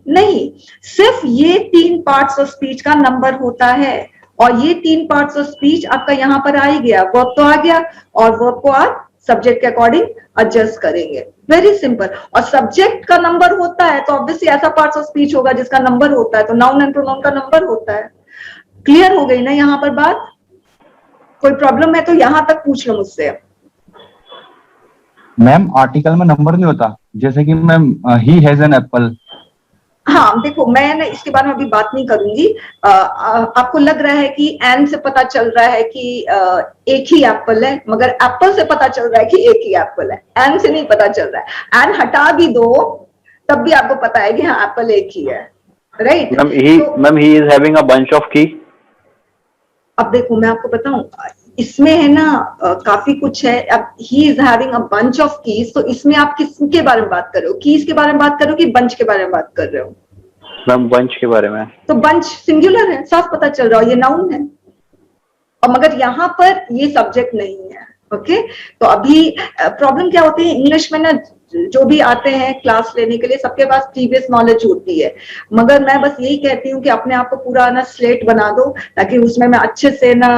नहीं। सिर्फ ये 3 पार्ट्स ऑफ स्पीच का नंबर होता है, और ये 3 पार्ट्स ऑफ स्पीच आपका यहाँ पर आ ही गया, वर्ब तो आ गया, और वर्ब को आप सब्जेक्ट के अकॉर्डिंग एडजस्ट करेंगे, वेरी सिंपल। और सब्जेक्ट का नंबर होता है तो ऑब्वियसली ऐसा पार्ट्स ऑफ स्पीच होगा जिसका नंबर होता है, तो नाउन एंड प्रोनाउन का नंबर होता है। क्लियर हो गई ना यहाँ पर बात? कोई प्रॉब्लम है तो यहाँ तक पूछ लो मुझसे। मैम आर्टिकल में नंबर नहीं होता, जैसे कि ma'am he has an apple. हाँ देखो, मैं ना इसके बारे में अभी बात नहीं करूंगी। आपको लग रहा है कि एन से पता चल रहा है कि एक ही एप्पल है, मगर एप्पल से पता चल रहा है कि एक ही एप्पल है, एन से नहीं पता चल रहा है। एन हटा भी दो तब भी आपको पता है कि हाँ एप्पल एक ही है, right? Ma'am he is having a bunch of की। अब देखो मैं आपको बताऊं, इसमें है ना काफी कुछ है। अब he is having a bunch of keys, तो इसमें आप किसके बारे में बात कर रहे हो? कीज के बारे में बात कर रहे हो कि बंच के बारे में बात कर रहे हो? मैम बंच के बारे में। तो बंच सिंगुलर है, साफ पता चल रहा है, ये नाउन है, और मगर यहाँ पर ये सब्जेक्ट नहीं है, ओके? तो अभी प्रॉब्लम क्या होती है इंग्लिश में ना, जो भी आते हैं क्लास लेने के लिए सबके पास प्रीवियस नॉलेज होती है, मगर मैं बस यही कहती हूँ कि अपने आप को पूरा ना स्लेट बना दो, ताकि उसमें मैं अच्छे से ना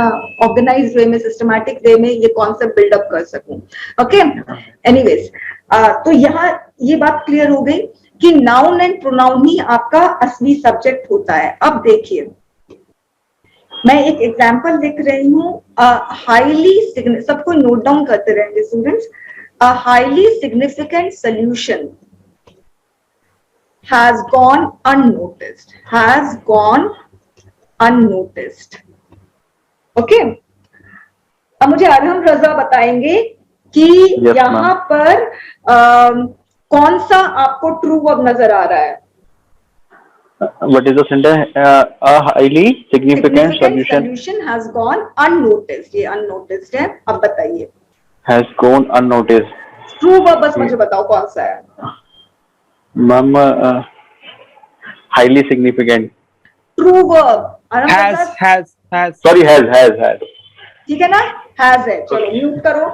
ऑर्गेनाइज वे में, सिस्टमैटिक वे में ये कॉन्सेप्ट बिल्डअप कर सकूं, ओके? एनीवेज, तो यहाँ ये बात क्लियर हो गई कि नाउन एंड प्रोनाउन ही आपका असली सब्जेक्ट होता है। अब देखिए, मैं एक एग्जाम्पल लिख रही हूँ, हाईली, सबको नोट डाउन करते रहेंगे students. A highly significant solution has gone unnoticed. Has gone unnoticed. Okay? अब मुझे अरहम रजा बताएंगे कि Yes, यहाँ पर कौन सा आपको ट्रू वर्ब नजर आ रहा है? What is the sentence? A highly significant solution has gone unnoticed. ये unnoticed है, अब बताइए। has gone unnoticed. True verb बस मुझे बताओ कौन सा है? Ma'am highly significant. True verb has Sorry, has. ठीक है ना, हैज है, चलो म्यूट करो,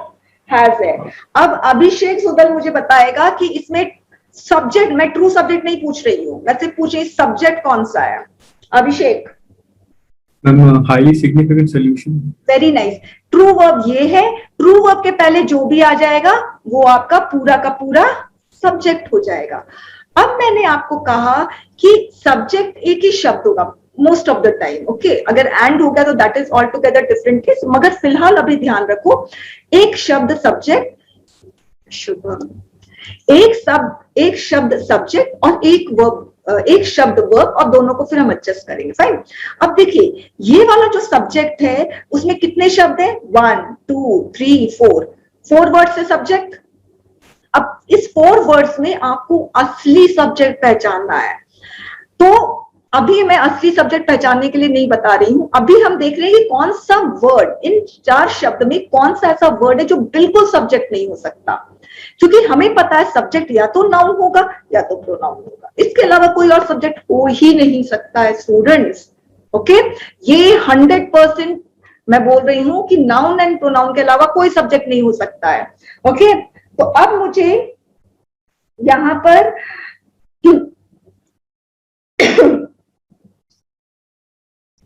हैज है। अब अभिषेक सुदल मुझे बताएगा कि इसमें सब्जेक्ट, मैं ट्रू सब्जेक्ट नहीं पूछ रही हूँ, मैं सिर्फ पूछ रही सब्जेक्ट कौन सा है। Abhishek. Highly significant solution. Very nice. True verb ये है, ट्रू वर्ब के पहले जो भी आ जाएगा वो आपका पूरा का पूरा सब्जेक्ट हो जाएगा। अब मैंने आपको कहा कि सब्जेक्ट एक ही शब्द होगा most of the time, okay? अगर एंड हो गया तो that is all together different case, मगर फिलहाल अभी ध्यान रखो, एक शब्द सब्जेक्ट, एक शब्द सब्जेक्ट और एक शब्द वर्ब, और दोनों को फिर हम एडजस्ट करेंगे, फाइन? अब देखिए, ये वाला जो सब्जेक्ट है उसमें कितने शब्द है? 1 2 3 4 वर्ड्स है सब्जेक्ट। अब इस 4 वर्ड्स में आपको असली सब्जेक्ट पहचानना है, तो अभी मैं असली सब्जेक्ट पहचानने के लिए नहीं बता रही हूं, अभी हम देख रहे हैं कि कौन सा वर्ड, इन 4 शब्द में कौन सा ऐसा वर्ड है जो बिल्कुल सब्जेक्ट नहीं हो सकता, क्योंकि हमें पता है सब्जेक्ट या तो नाउन होगा या तो प्रोनाउन होगा, इसके अलावा कोई और सब्जेक्ट हो ही नहीं सकता है स्टूडेंट्स, ओके? ये 100% मैं बोल रही हूं कि नाउन एंड प्रोनाउन के अलावा कोई सब्जेक्ट नहीं हो सकता है, ओके? तो अब मुझे यहां पर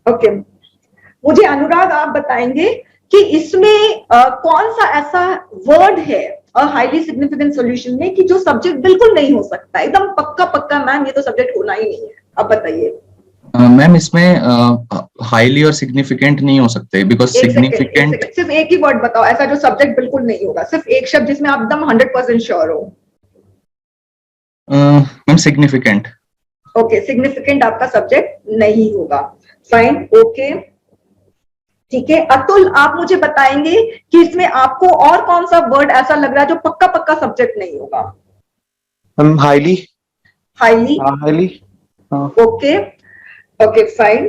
ओके, मुझे अनुराग आप बताएंगे कि इसमें कौन सा ऐसा वर्ड है हाईली सिग्निफिकेंट सॉल्यूशन में कि जो सब्जेक्ट बिल्कुल नहीं हो सकता, एकदम पक्का मैम ये तो सब्जेक्ट होना ही नहीं है। अब बताइए मैम, इसमें हाईली और सिग्निफिकेंट नहीं हो सकते, बिकॉज सिग्निफिकेंट। सिर्फ एक ही वर्ड बताओ ऐसा जो सब्जेक्ट बिल्कुल नहीं होगा, सिर्फ एक शब्द जिसमें आप एकदम 100% श्योर हो। Ma'am significant. ओके, सिग्निफिकेंट आपका सब्जेक्ट नहीं होगा। फाइन, ओके, ठीक है। अतुल, आप मुझे बताएंगे कि इसमें आपको और कौन सा वर्ड ऐसा लग रहा है जो पक्का पक्का सब्जेक्ट नहीं होगा? Ma'am highly. Highly, highly. Okay okay, fine.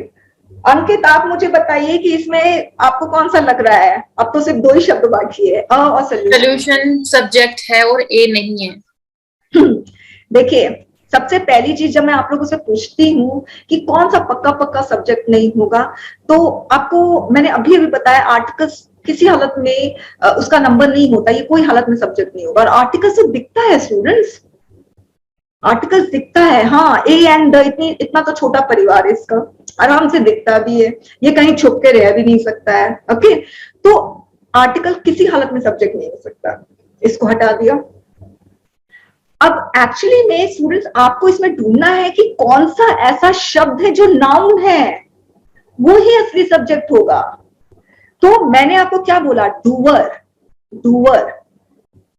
Ankit, आप मुझे बताइए कि इसमें आपको कौन सा लग रहा है? अब तो सिर्फ 2 ही शब्द बाकी है, अ और सॉल्यूशन। सोल्यूशन सब्जेक्ट है और ए नहीं है। देखिए, सबसे पहली चीज जब मैं आप लोगों से पूछती हूँ कि कौन सा पक्का पक्का सब्जेक्ट नहीं होगा, तो आपको मैंने अभी अभी बताया आर्टिकल्स किसी हालत में उसका नंबर नहीं होता, ये कोई हालत में सब्जेक्ट नहीं होगा। और आर्टिकल से दिखता है स्टूडेंट्स, आर्टिकल्स दिखता है, हाँ, ए एंड द, इतना तो छोटा परिवार है इसका, आराम से दिखता भी है, ये कहीं छुप के रह भी नहीं सकता है। ओके, तो आर्टिकल किसी हालत में सब्जेक्ट नहीं हो सकता, इसको हटा दिया। अब एक्चुअली में स्टूडेंट्स आपको इसमें ढूंढना है कि कौन सा ऐसा शब्द है जो नाउन है, वो ही असली सब्जेक्ट होगा। तो मैंने आपको क्या बोला? डूअर, डूअर,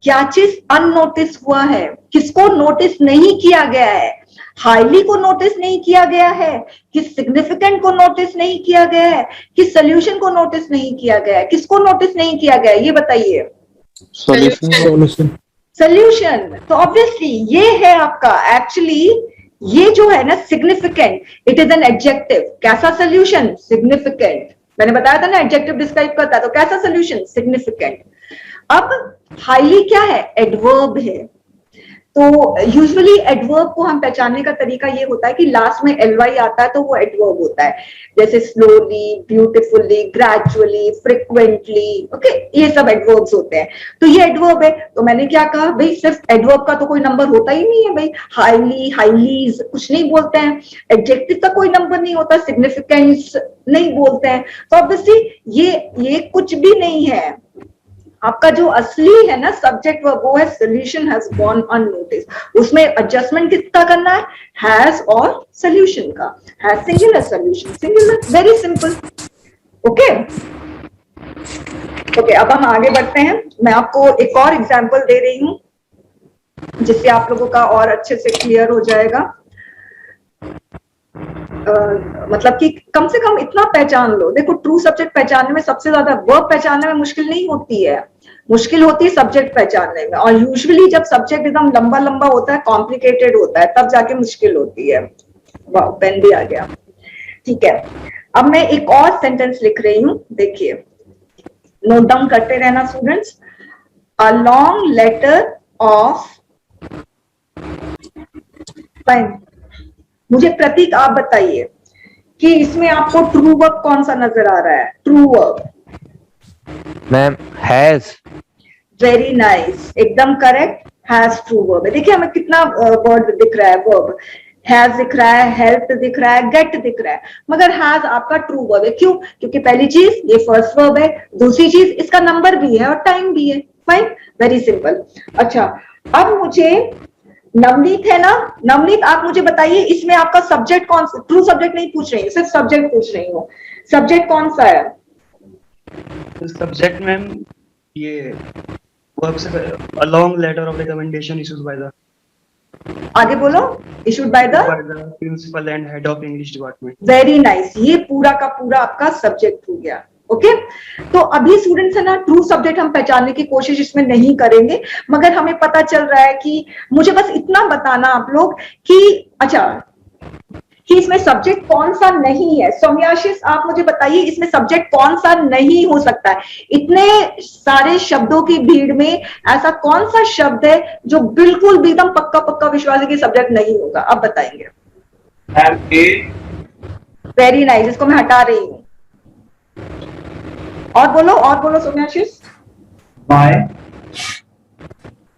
क्या चीज अननोटिस हुआ है? किसको नोटिस नहीं किया गया है? हाईली को नोटिस नहीं किया गया है, कि सिग्निफिकेंट को नोटिस नहीं किया गया है, कि सोल्यूशन को नोटिस नहीं किया गया है? किसको नोटिस नहीं किया गया है ये बताइए? सोल्यूशन। सोल्यूशन। तो ऑब्वियसली ये है आपका, एक्चुअली ये जो है ना significant, it is an adjective. कैसा सोल्यूशन? सिग्निफिकेंट। मैंने बताया था ना एडजेक्टिव डिस्क्राइब करता है, तो कैसा सोल्यूशन? सिग्निफिकेंट। अब हाईली क्या है? एडवर्ब है। तो यूजुअली एडवर्ब को हम पहचानने का तरीका ये होता है कि लास्ट में एलवाई आता है तो वो एडवर्ब होता है, जैसे slowly, beautifully, gradually, frequently, okay, ये सब एडवर्ब्स होते हैं। तो ये एडवर्ब है। तो मैंने क्या कहा भाई, सिर्फ एडवर्ब का तो कोई नंबर होता ही नहीं है भाई, हाईली, हाईलीज कुछ नहीं बोलते हैं, एडजेक्टिव का कोई नंबर नहीं होता, सिग्निफिकेंस नहीं बोलते हैं। तो ऑब्वियसली ये कुछ भी नहीं है। आपका जो असली है ना सब्जेक्ट वो है सोल्यूशन हैज गॉन अननोटिस। उसमें एडजस्टमेंट किसका करना है? हैज और सोल्यूशन का। Has singular, solution singular, very simple. Okay okay, अब हम आगे बढ़ते हैं। मैं आपको एक और एग्जांपल दे रही हूं जिससे आप लोगों का और अच्छे से क्लियर हो जाएगा। मतलब कि कम से कम इतना पहचान लो। देखो, ट्रू सब्जेक्ट पहचानने में सबसे ज्यादा वर्ब पहचानने में मुश्किल नहीं होती है, मुश्किल होती है सब्जेक्ट पहचानने में। और यूजुअली जब सब्जेक्ट एकदम लंबा लंबा होता है, कॉम्प्लिकेटेड होता है, तब जाके मुश्किल होती है। वाह, पेन भी आ गया। ठीक है, अब मैं एक और सेंटेंस लिख रही हूं, देखिए, नोट डाउन करते रहना students. A long letter of, fine. मुझे प्रतीक आप बताइए कि इसमें आपको ट्रू वर्ब कौन सा नजर आ रहा है? True verb ma'am has. Very nice, एकदम करेक्ट, हैज ट्रू वर्ब है। देखिए हमें कितना वर्ड दिख रहा है, वर्ब हैज दिख रहा है, हेल्प दिख रहा है, गेट दिख रहा है, मगर हैज आपका ट्रू वर्ब है। क्यों? क्योंकि पहली चीज ये फर्स्ट वर्ब है, दूसरी चीज इसका नंबर भी है और टाइम भी है। Fine, very simple. अच्छा, अब मुझे नवनीत है ना, नवनीत आप मुझे बताइए इसमें आपका सब्जेक्ट कौन सा? ट्रू सब्जेक्ट नहीं पूछ रही हूँ, सिर्फ सब्जेक्ट पूछ रही हूँ। सब्जेक्ट कौन सा है? सब्जेक्ट मैम ये वर्ब से a long letter of recommendation issued by the, आगे बोलो, issued by the principal and head of English department. Very nice, ये पूरा का पूरा आपका सब्जेक्ट हो गया। ओके, तो अभी स्टूडेंट्स है ना, ट्रू सब्जेक्ट हम पहचानने की कोशिश इसमें नहीं करेंगे, मगर हमें पता चल रहा है कि मुझे बस इतना बताना आप लोग कि अच्छा, कि इसमें सब्जेक्ट कौन सा नहीं है। सौम्याशीष आप मुझे बताइए इसमें सब्जेक्ट कौन सा नहीं हो सकता है? इतने सारे शब्दों की भीड़ में ऐसा कौन सा शब्द है जो बिल्कुल भी एकदम पक्का पक्का विश्वास है कि सब्जेक्ट नहीं होगा? आप बताएंगे। वेरी नाइस, इसको मैं हटा रही हूं। और बोलो सौम्याशीष। बाय,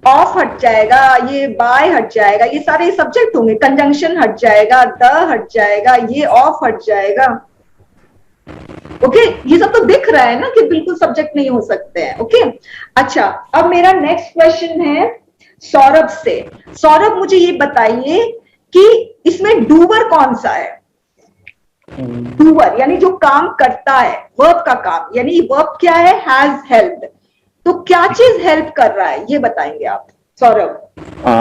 ऑफ हट जाएगा, ये बाय हट जाएगा, ये सारे सब्जेक्ट होंगे। कंजंक्शन हट जाएगा, द हट जाएगा, ये ऑफ हट जाएगा। ओके, ये सब तो दिख रहा है ना कि बिल्कुल सब्जेक्ट नहीं हो सकते हैं। ओके, अच्छा, अब मेरा नेक्स्ट क्वेश्चन है सौरभ से। सौरभ मुझे ये बताइए कि इसमें डूवर कौन सा है? डूवर यानी जो काम करता है, वर्ब का काम, यानी वर्ब क्या है? Has helped. तो क्या चीज हेल्प कर रहा है ये बताएंगे आप Saurabh.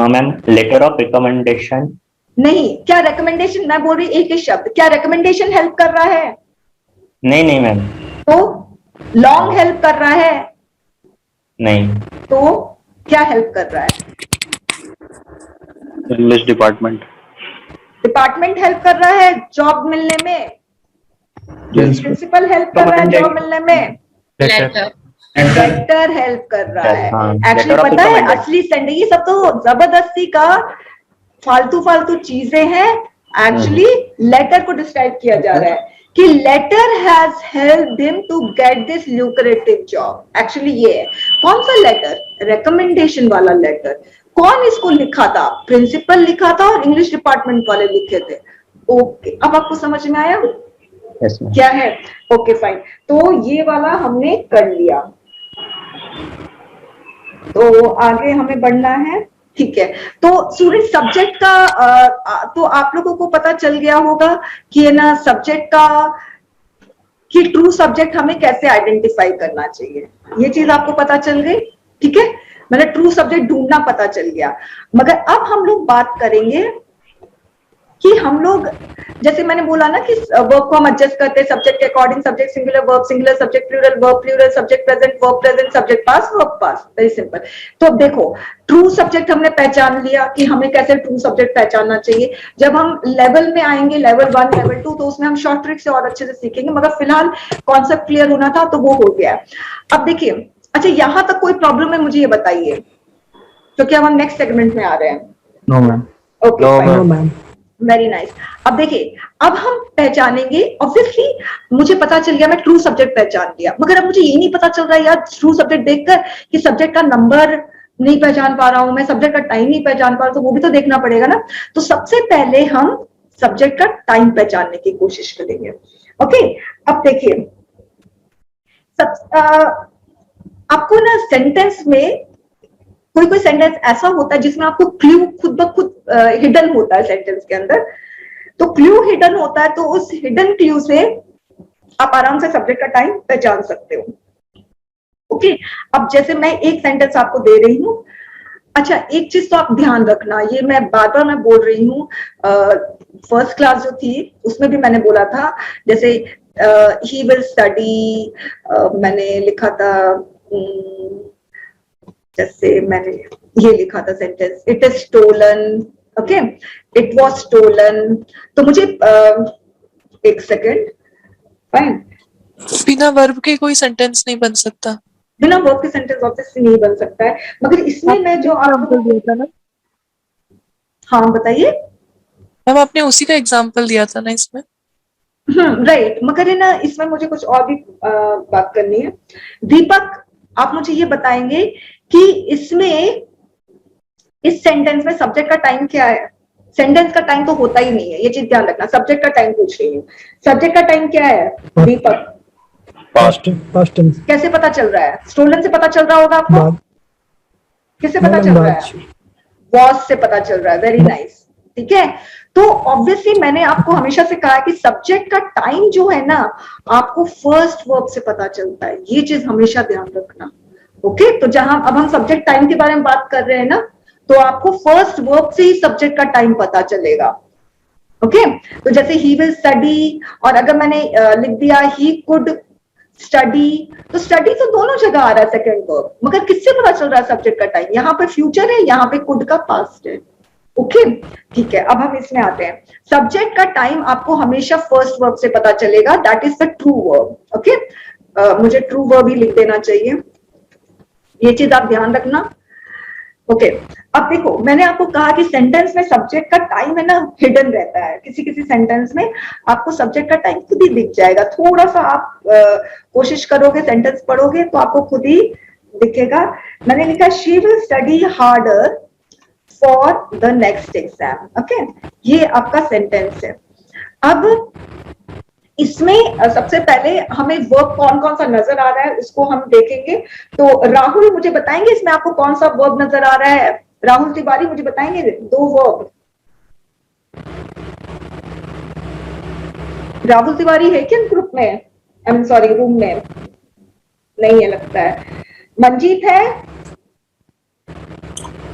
Ma'am letter of recommendation. नहीं, क्या रिकमेंडेशन, मैं बोल रही एक ही शब्द, क्या रिकमेंडेशन हेल्प कर रहा है? नहीं नहीं मैम। तो लॉन्ग हेल्प कर रहा है? नहीं। तो क्या हेल्प कर रहा है? English department. डिपार्टमेंट हेल्प कर रहा है जॉब मिलने में? प्रिंसिपल हेल्प कर रहा है जॉब मिलने में? लेटर। लेटर हेल्प कर रहा है। हाँ, एक्चुअली letter of पता है recommendation। असली सेंडर, ये सब तो जबरदस्ती का फालतू चीजें हैं। एक्चुअली लेटर को डिस्क्राइब किया जा रहा है कि letter has helped him to get this lucrative job. Actually ये है कौन सा लेटर? रिकमेंडेशन वाला लेटर। कौन इसको लिखा था? प्रिंसिपल लिखा था और इंग्लिश डिपार्टमेंट वाले लिखे थे। ओके, अब आपको समझ में आया क्या है? ओके फाइन, तो ये वाला हमने कर लिया, तो आगे हमें बढ़ना है। ठीक है, तो स्टूडेंट सब्जेक्ट का तो आप लोगों को पता चल गया होगा कि है ना सब्जेक्ट का, कि ट्रू सब्जेक्ट हमें कैसे आइडेंटिफाई करना चाहिए, ये चीज आपको पता चल गई। ठीक है, मतलब ट्रू सब्जेक्ट ढूंढना पता चल गया। मगर अब हम लोग बात करेंगे कि हम लोग, जैसे मैंने बोला ना कि वर्ब को हम एडजस्ट करते हैं सब्जेक्ट के according, subject singular, verb singular, subject plural, verb plural, subject present, verb present, subject past, verb past, very simple. तो अब देखो, ट्रू सब्जेक्ट हमने पहचान लिया कि हमें कैसे ट्रू सब्जेक्ट पहचानना चाहिए। जब हम लेवल में आएंगे, लेवल 1, लेवल 2, तो उसमें हम शॉर्ट ट्रिक से और अच्छे से सीखेंगे, मगर फिलहाल कॉन्सेप्ट क्लियर होना था तो वो हो गया। अब देखिए, अच्छा यहां तक कोई प्रॉब्लम है मुझे ये बताइए, क्योंकि अब हम नेक्स्ट सेगमेंट में आ रहे हैं। No ma'am. Okay, very nice. अब देखिए, अब हम पहचानेंगे, ऑब्वियसली मुझे पता चल गया, मैं ट्रू सब्जेक्ट पहचान लिया, मगर अब मुझे ये नहीं पता चल रहा है यार ट्रू सब्जेक्ट देखकर कि सब्जेक्ट का नंबर नहीं पहचान पा रहा हूं मैं, सब्जेक्ट का टाइम नहीं पहचान पा रहा, तो वो भी तो देखना पड़ेगा ना। तो सबसे पहले हम सब्जेक्ट का टाइम पहचानने की कोशिश करेंगे। ओके, अब देखिए, आपको ना सेंटेंस में कोई सेंटेंस ऐसा होता है जिसमें आपको क्लू खुद ब खुद हिडन होता है सेंटेंस के अंदर। तो क्लू हिडन होता है, तो उस हिडन क्लू से आप आराम से सब्जेक्ट का टाइम पहचान सकते हो। ओके, अब जैसे मैं एक सेंटेंस आपको दे रही हूँ। अच्छा, एक चीज तो आप ध्यान रखना, ये मैं बार-बार मैं बोल रही हूँ, फर्स्ट क्लास जो थी उसमें भी मैंने बोला था, जैसे ही विल स्टडी, मैंने लिखा था, जैसे मैंने ये लिखा था sentence, it is stolen, okay, it was stolen. तो मुझे एक सेकेंड, फाइन, बिना वर्ब के कोई सेंटेंस नहीं बन सकता। बिना वर्ब के सेंटेंस ऑब्वियसली नहीं बन सकता है, मगर इसमें मैं जो आपको दिया था ना, हाँ बताइए मैम आपने उसी का एग्जांपल दिया था ना इसमें। राइट, मगर है ना इसमें मुझे कुछ और भी बात करनी है। दीपक, आप मुझे ये बताएंगे कि इसमें, इस सेंटेंस में सब्जेक्ट का टाइम क्या है? सेंटेंस का टाइम तो होता ही नहीं है, ये चीज ध्यान रखना। सब्जेक्ट का टाइम पूछ रही हूँ, सब्जेक्ट का टाइम क्या है दीपक? Past tense. कैसे पता चल रहा है? स्टोलन से पता चल रहा होगा आपको? किससे पता चल रहा है? वॉज से पता चल रहा है। वेरी नाइस, ठीक है। तो ऑब्वियसली मैंने आपको हमेशा से कहा कि सब्जेक्ट का टाइम जो है ना, आपको फर्स्ट वर्ब से पता चलता है, ये चीज हमेशा ध्यान रखना। ओके, तो जहां अब हम सब्जेक्ट टाइम के बारे में बात कर रहे हैं ना, तो आपको फर्स्ट वर्ब से ही सब्जेक्ट का टाइम पता चलेगा। ओके, तो जैसे ही विल स्टडी, और अगर मैंने लिख दिया ही कुड स्टडी, तो स्टडी तो दोनों जगह आ रहा है सेकंड वर्ब, मगर किससे पता चल रहा है सब्जेक्ट का टाइम? यहाँ पे फ्यूचर है, यहाँ पे कुड का पास्ट है। ओके, ठीक है। अब हम इसमें आते हैं, सब्जेक्ट का टाइम आपको हमेशा फर्स्ट वर्ब से पता चलेगा, that is the true verb. Okay, मुझे ट्रू वर्ब ही लिख देना चाहिए, ये चीज आप ध्यान रखना। ओके, अब देखो, मैंने आपको कहा कि सेंटेंस में सब्जेक्ट का टाइम है ना हिडन रहता है, किसी किसी सेंटेंस में आपको सब्जेक्ट का टाइम खुद ही दिख जाएगा। थोड़ा सा आप कोशिश करोगे, सेंटेंस पढ़ोगे तो आपको खुद ही दिखेगा। मैंने लिखा she will study harder for the next exam. Okay, ये आपका सेंटेंस है। अब इसमें सबसे पहले हमें वर्ब कौन कौन सा नजर आ रहा है उसको हम देखेंगे। तो राहुल मुझे बताएंगे इसमें आपको कौन सा वर्ब नजर आ रहा है? राहुल तिवारी मुझे बताएंगे दो वर्ब। राहुल तिवारी है क्या ग्रुप में? आई एम सॉरी, रूम में नहीं है लगता है। मंजीत है?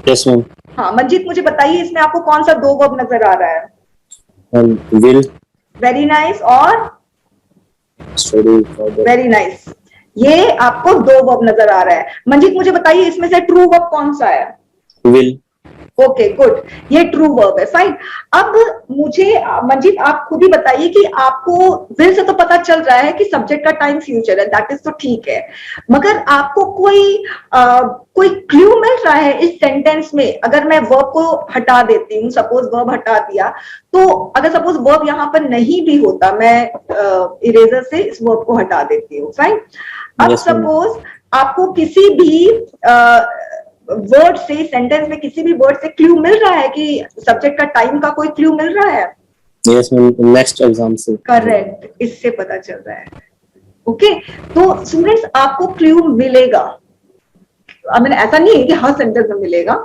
Yes ma'am. हाँ मंजीत मुझे बताइए इसमें आपको कौन सा दो वर्ब नजर आ रहा है? will वेरी नाइस और वेरी नाइस, ये आपको दो वर्ब नजर आ रहा है। मंजीत मुझे बताइए इसमें से ट्रू वर्ब कौन सा है? will ओके गुड, ये ट्रू वर्ब है, फाइन। अब मुझे मंजीत आप खुद ही बताइए कि आपको विल से तो पता चल रहा है कि सब्जेक्ट का टाइम फ्यूचर है, दैट इज तो ठीक है, मगर आपको कोई क्लू मिल रहा है इस सेंटेंस में? अगर मैं वर्ब को हटा देती हूँ, सपोज वर्ब हटा दिया, तो अगर सपोज वर्ब यहाँ पर नहीं भी होता, मैं इरेजर से इस वर्ब को हटा देती हूँ, फाइन। अब सपोज आपको किसी भी वर्ड से, सेंटेंस में किसी भी वर्ड से क्लू मिल रहा है कि सब्जेक्ट का टाइम का कोई क्लू मिल रहा है? यस मैम, नेक्स्ट एग्जाम से। करेक्ट, इससे पता चल रहा है। ओके, तो स्टूडेंट्स आपको क्लू मिलेगा, मैंने ऐसा नहीं है कि हर सेंटेंस में मिलेगा,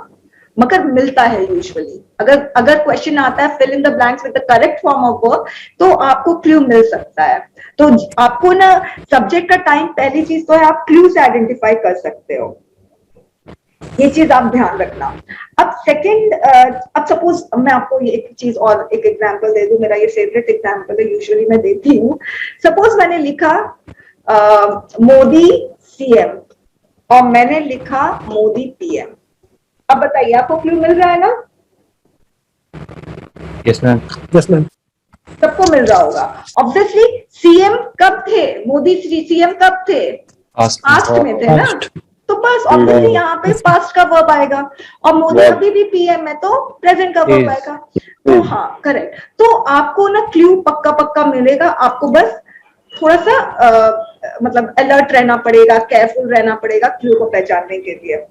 मगर मिलता है यूजुअली। अगर क्वेश्चन आता है fill in the blanks with the correct form of verb, तो आपको क्लू मिल सकता है। तो आपको ना सब्जेक्ट का टाइम, पहली चीज तो है आप क्लू से आइडेंटिफाई कर सकते हो, ये चीज आप ध्यान रखना। अब सेकंड, अब सपोज मैं आपको ये एक चीज और एक एग्जांपल दे दूं, मेरा ये फेवरेट एग्जांपल है, यूजुअली मैं देती हूँ। सपोज मैंने लिखा मोदी सीएम और मैंने लिखा मोदी पीएम। अब बताइए आपको क्लू मिल रहा है ना? Yes ma'am. Yes ma'am. सबको मिल रहा होगा ऑब्वियसली। सीएम कब थे? मोदी सीएम कब थे? पास्ट में थे ना, तो बस ऑब्वियसली यहाँ पे पास्ट का वर्ब आएगा, और मोदी अभी भी पीएम है तो प्रेजेंट का वर्ब आएगा। तो हाँ करेक्ट, तो आपको ना क्लू पक्का मिलेगा, आपको बस थोड़ा सा मतलब अलर्ट रहना पड़ेगा, केयरफुल रहना पड़ेगा क्लू को पहचानने के लिए।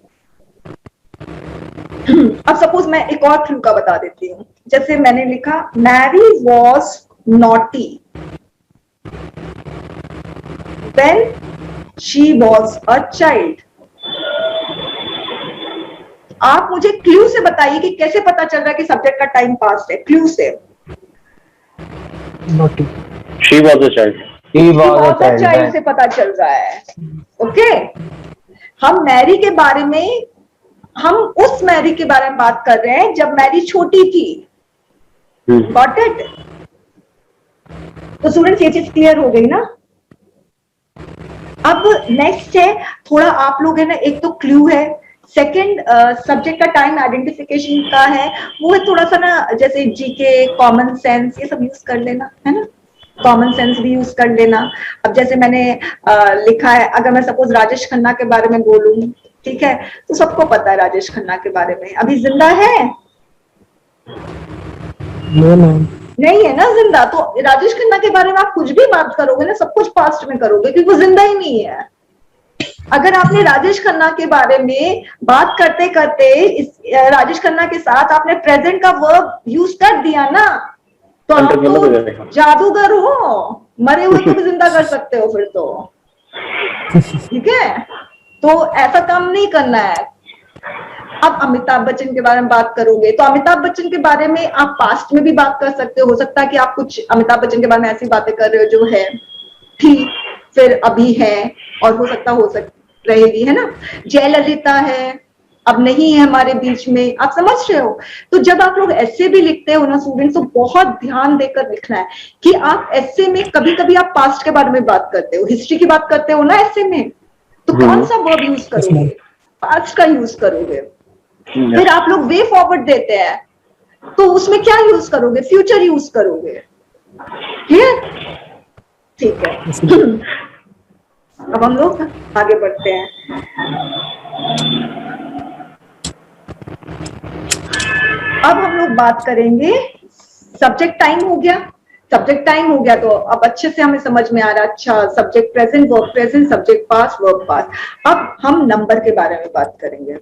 अब सपोज मैं एक और क्लू का बता देती हूँ, जैसे मैंने लिखा Mary was naughty when she was a child. आप मुझे क्लू से बताइए कि कैसे पता चल रहा है कि सब्जेक्ट का टाइम पास्ट है, क्लू से। Naughty, she was a child, child से पता चल रहा है। ओके, हम मैरी के बारे में, हम उस मैरी के बारे में बात कर रहे हैं जब मैरी छोटी थी। Got it? तो स्टूडेंट्स ये चीज क्लियर हो गई ना? अब नेक्स्ट है, थोड़ा आप लोग है ना, एक तो क्लू है, सेकंड सब्जेक्ट का टाइम आइडेंटिफिकेशन का है, वो है थोड़ा सा ना जैसे जीके, कॉमन सेंस, ये सब यूज कर लेना, है ना, कॉमन सेंस भी यूज कर लेना। अब जैसे मैंने लिखा है, अगर मैं सपोज राजेश खन्ना के बारे में बोलूं, ठीक है, तो सबको पता है राजेश खन्ना के बारे में, अभी जिंदा है? नहीं है ना जिंदा, तो राजेश खन्ना के बारे में आप कुछ भी बात करोगे ना, सब कुछ पास्ट में करोगे क्योंकि वो जिंदा ही नहीं है। अगर आपने राजेश खन्ना के बारे में बात करते करते राजेश खन्ना के साथ आपने प्रेजेंट का वर्ब यूज कर दिया ना, तो आप तो जादूगर हो, मरे हुए को भी जिंदा कर सकते हो फिर तो, ठीक है? तो ऐसा काम नहीं करना है। अब अमिताभ बच्चन के बारे में बात करोगे तो अमिताभ बच्चन के बारे में आप पास्ट में भी बात कर सकते हो सकता है कि आप कुछ अमिताभ बच्चन के बारे में ऐसी बातें कर रहे हो जो है, ठीक, फिर अभी है, और हो सकता रहेगी, है ना। जयललिता है, अब नहीं है हमारे बीच में, आप समझ रहे हो? तो जब आप लोग ऐसे भी लिखते हो ना स्टूडेंट्स, तो बहुत ध्यान देकर लिखना है कि आप ऐसे में कभी कभी आप पास्ट के बारे में बात करते हो, हिस्ट्री की बात करते हो ना ऐसे में, तो कौन सा वर्ब यूज करोगे? पास्ट का यूज करोगे। फिर आप लोग वे फॉरवर्ड देते हैं, तो उसमें क्या यूज करोगे? फ्यूचर यूज करोगे। ठीक है, अब हम लोग आगे बढ़ते हैं। अब हम लोग बात करेंगे, सब्जेक्ट टाइम हो गया, सब्जेक्ट टाइम हो गया तो अब अच्छे से हमें समझ में आ रहा है, अच्छा subject present, verb present, subject past, verb past. अब हम नंबर के बारे में बात करेंगे,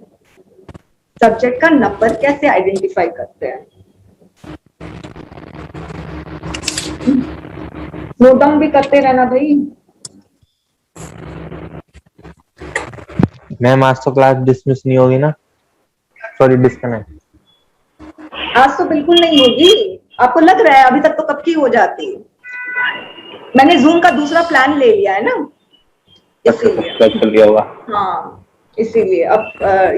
सब्जेक्ट का नंबर कैसे आइडेंटिफाई करते हैं। नोट डाउन भी करते रहना भाई। मैम आज तो क्लास डिसमिस नहीं होगी ना? Sorry, disconnect. आज तो बिल्कुल नहीं होगी, आपको लग रहा है अभी तक तो कब की हो जाती। मैंने जूम का दूसरा प्लान ले लिया है ना, इसीलिए। कर लिया होगा। हाँ इसीलिए अब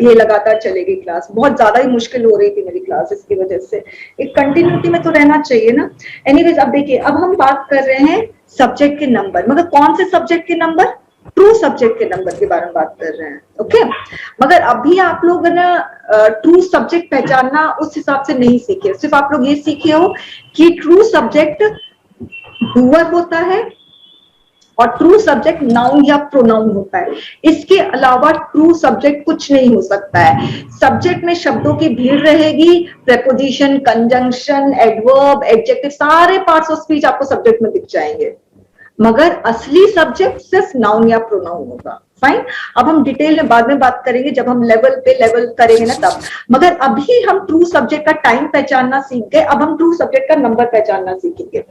ये लगातार चलेगी क्लास। बहुत ज्यादा ही मुश्किल हो रही थी मेरी क्लास इसकी वजह से। एक कंटिन्यूटी में तो रहना चाहिए ना। एनीवेज, अब देखिए, अब हम बात कर रहे हैं सब्जेक्ट के नंबर, मगर कौन से सब्जेक्ट के नंबर? ट्रू सब्जेक्ट के नंबर के बारे में बात कर रहे हैं। ओके, मगर अभी आप लोग ना ट्रू सब्जेक्ट पहचानना उस हिसाब से नहीं सीखे। सिर्फ आप लोग ये सीखे हो कि ट्रू सब्जेक्ट डूअर होता है और ट्रू सब्जेक्ट नाउन या प्रोनाउन होता है। इसके अलावा ट्रू सब्जेक्ट कुछ नहीं हो सकता है। सब्जेक्ट में शब्दों की भीड़ रहेगी, प्रेपोजिशन, कंजंक्शन, एडवर्ब, एडजेक्टिव, सारे पार्ट्स ऑफ स्पीच आपको सब्जेक्ट में दिख जाएंगे, मगर असली सब्जेक्ट सिर्फ नाउन या प्रोनाउन होगा। फाइन, अब हम डिटेल में बाद में बात करेंगे जब हम लेवल पे लेवल करेंगे ना तब। मगर अभी हम ट्रू सब्जेक्ट का टाइम पहचानना सीख गए, अब हम ट्रू सब्जेक्ट का नंबर पहचानना सीखेंगे।